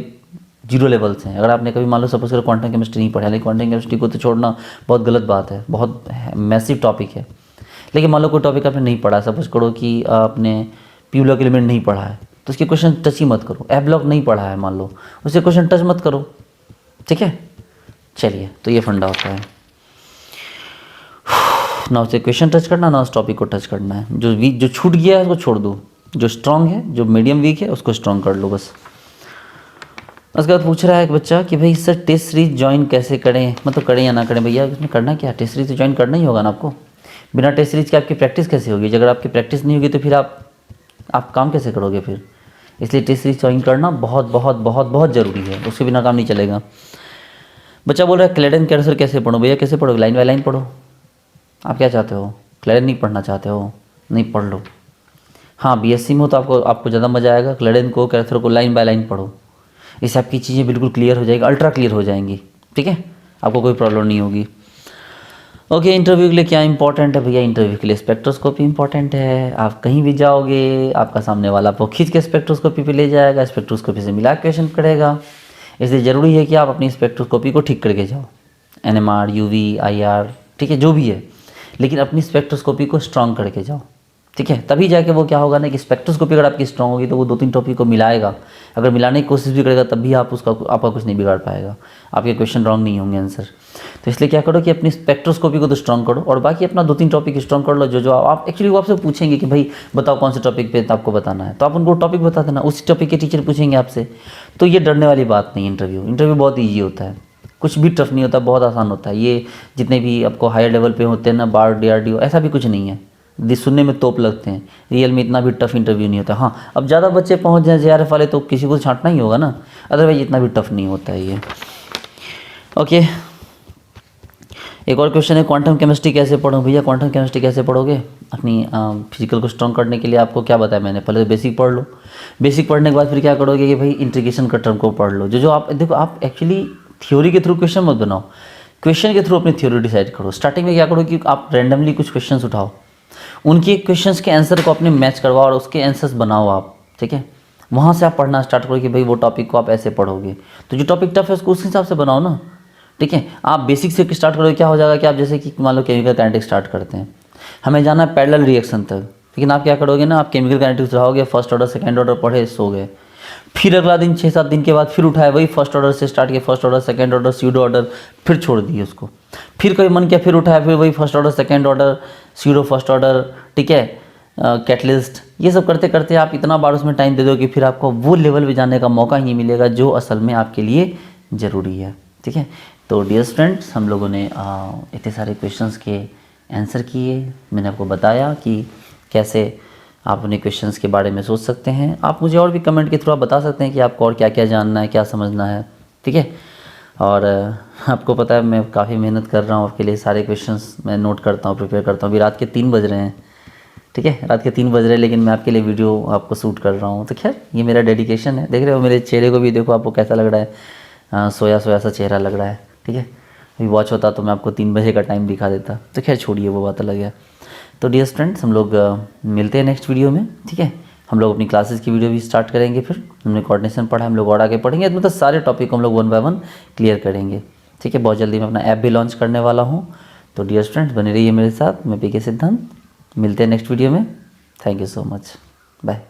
0 लेवल्स हैं। अगर आपने कभी मान लो सपोज करो क्वांटम केमिस्ट्री नहीं पढ़ा, लेकिन क्वांटम केमिस्ट्री को तो छोड़ना बहुत गलत बात है, बहुत मैसिव टॉपिक है। लेकिन मान लो कोई टॉपिक आपने नहीं पढ़ा, सपोज करो कि आपने पी ब्लॉक एलिमेंट नहीं पढ़ा है तो उसके क्वेश्चन टच ही मत करो। ए ब्लॉक नहीं पढ़ा है मान लो, उसके क्वेश्चन टच मत करो। ठीक है, चलिए, तो ये फंडा होता है। ना उसे क्वेश्चन टच करना, ना उस टॉपिक को टच करना है। जो वीक जो छूट गया है उसको छोड़ दो, जो स्ट्रांग है, जो मीडियम वीक है उसको स्ट्रांग कर लो बस। उसके बाद पूछ रहा है एक बच्चा कि भाई सर टेस्ट सीरीज ज्वाइन कैसे करें, मतलब करें या ना करें? भैया इसमें करना क्या, टेस्ट सीरीज तो ज्वाइन करना ही होगा ना आपको। बिना टेस्ट सीरीज के आपकी प्रैक्टिस कैसे होगी? अगर आपकी प्रैक्टिस नहीं होगी तो फिर आप काम कैसे करोगे फिर? इसलिए टेस्ट सीरीज ज्वाइन करना बहुत बहुत बहुत बहुत ज़रूरी है, उसके बिना काम नहीं चलेगा। बच्चा बोल रहा है क्लेडन कैंसर कैसे पढ़ो? भैया कैसे पढ़ो, लाइन बाय लाइन पढ़ो। आप क्या चाहते हो, क्लेडन नहीं पढ़ना चाहते हो, नहीं पढ़ लो। हाँ, BSc में हो तो आपको ज़्यादा मज़ा आएगा। क्लेडन को कैंसर को लाइन बाय लाइन पढ़ो, इससे आपकी चीज़ें बिल्कुल क्लियर हो जाएगी, अल्ट्रा क्लियर हो जाएंगी। ठीक है, आपको कोई प्रॉब्लम नहीं होगी। ओके, इंटरव्यू के लिए क्या इंपॉर्टेंट है? भैया इंटरव्यू के लिए स्पेक्ट्रोस्कोपी इंपॉर्टेंट है। आप कहीं भी जाओगे, आपका सामने वाला आपको खींच के स्पेक्ट्रोस्कोपी पे ले जाएगा, स्पेक्ट्रोस्कोपी से मिला क्वेश्चन करेगा। इसलिए ज़रूरी है कि आप अपनी स्पेक्ट्रोस्कोपी को ठीक करके जाओ, NMR, UV, IR, ठीक है, जो भी है, लेकिन अपनी स्पेक्ट्रोस्कोपी को स्ट्रॉन्ग करके जाओ। ठीक है, तभी जाके वो क्या होगा ना कि स्पेक्ट्रोस्कोपी अगर आपकी स्ट्रॉन्ग होगी तो वो 2-3 टॉपिक को मिलाएगा। अगर मिलाने की कोशिश भी करेगा तब भी आपका कुछ नहीं बिगाड़ पाएगा, आपके क्वेश्चन रॉन्ग नहीं होंगे आंसर। तो इसलिए क्या करो कि अपनी स्पेक्ट्रोस्कोपी को तो स्ट्रॉन्ग करो, और बाकी अपना 2-3 टॉपिक स्ट्रॉन्ग कर लो। जो जो आप एक्चुअली वो आपसे पूछेंगे कि भाई बताओ कौन से टॉपिक पे आपको बताना है, तो आप उनको टॉपिक बता देना, उसी टॉपिक के टीचर पूछेंगे आपसे। तो ये डरने वाली बात नहीं है। इंटरव्यू बहुत ईजी होता है, कुछ भी टफ नहीं होता, बहुत आसान होता है। ये जितने भी आपको हायर लेवल पे होते हैं ना, बार DRDO, ऐसा भी कुछ नहीं है। सुनने में तोप लगते हैं, रियल में इतना भी टफ इंटरव्यू नहीं होता। हाँ, अब ज़्यादा बच्चे पहुंच जाए JRF वाले तो किसी को छांटना ही होगा ना, अदरवाइज इतना भी टफ नहीं होता है ये। ओके, एक और क्वेश्चन है, क्वांटम केमिस्ट्री कैसे पढ़ूँ? भैया क्वांटम केमिस्ट्री कैसे पढ़ोगे? अपनी फिजिकल को स्ट्रॉन्ग करने के लिए आपको क्या बताया मैंने, पहले तो बेसिक पढ़ लो। बेसिक पढ़ने के बाद फिर क्या करोगे कि भाई इंटीग्रेशन का टर्म को पढ़ लो। जो आप देखो, आप एक्चुअली थ्योरी के थ्रू क्वेश्चन मत बनाओ, क्वेश्चन के थ्रू अपनी थ्योरी डिसाइड करो। स्टार्टिंग में क्या करो कि आप रैंडमली कुछ क्वेश्चंस उठाओ, उनके क्वेश्चंस के आंसर को अपने मैच करवाओ और उसके आंसर्स बनाओ आप, ठीक है। वहाँ से आप पढ़ना स्टार्ट करो कि भाई वो टॉपिक को आप ऐसे पढ़ोगे, तो जो टॉपिक टफ है उसको उस हिसाब से बनाओ ना, ठीक है। आप बेसिक से स्टार्ट करोगे, क्या हो जाएगा कि आप जैसे कि मान लो केमिकल काइनेटिक्स स्टार्ट करते हैं, हमें जाना है पैरेलल रिएक्शन तक, लेकिन आप क्या करोगे ना, आप केमिकल काइनेटिक्स उठाओगे, फर्स्ट ऑर्डर सेकंड ऑर्डर पढ़े, सो गए। फिर अगला दिन 6-7 दिन के बाद फिर उठाए, वही फर्स्ट ऑर्डर से स्टार्ट किया, first order second order pseudo order, फिर छोड़ दिए उसको। फिर कभी मन किया फिर उठाया, फिर वही first order second order pseudo first order, ठीक है, कैटलिस्ट, ये सब करते करते आप इतना बार उसमें टाइम दे दो कि फिर आपको वो लेवल पे जाने का मौका ही नहीं मिलेगा जो असल में आपके लिए ज़रूरी है, ठीक है। तो डियर स्टूडेंट्स, हम लोगों ने इतने सारे क्वेश्चंस के आंसर किए। मैंने आपको बताया कि कैसे आप अपने क्वेश्चंस के बारे में सोच सकते हैं। आप मुझे और भी कमेंट के थ्रू आप बता सकते हैं कि आपको और क्या क्या जानना है, क्या समझना है, ठीक है। और आपको पता है मैं काफ़ी मेहनत कर रहा हूँ आपके लिए, सारे क्वेश्चंस मैं नोट करता हूँ, प्रिपेयर करता हूँ। अभी रात के 3 बज रहे हैं, ठीक है, रात के 3 बज रहे हैं, लेकिन मैं आपके लिए वीडियो आपको शूट कर रहा हूँ। तो खैर ये मेरा डेडिकेशन है। देख रहे हो मेरे चेहरे को भी, देखो आपको कैसा लग रहा है, सोया सोया सा चेहरा लग रहा है, ठीक है। अभी वॉच होता तो मैं आपको 3 बजे का टाइम दिखा देता, तो खैर छोड़िए वो बात अलग है। तो डियर स्टूडेंट्स, हम लोग मिलते हैं नेक्स्ट वीडियो में, ठीक है। हम लोग अपनी क्लासेस की वीडियो भी स्टार्ट करेंगे, फिर हमने कोऑर्डिनेशन पढ़ा, हम लोग और आगे पढ़ेंगे, मतलब सारे टॉपिक को हम लोग 1 बाय 1 क्लियर करेंगे, ठीक है। बहुत जल्दी मैं अपना ऐप भी लॉन्च करने वाला हूँ। तो डियर स्टूडेंट्स बने रहिए मेरे साथ, मैं PK सिद्धांत, मिलते हैं नेक्स्ट वीडियो में। Thank you so much, bye.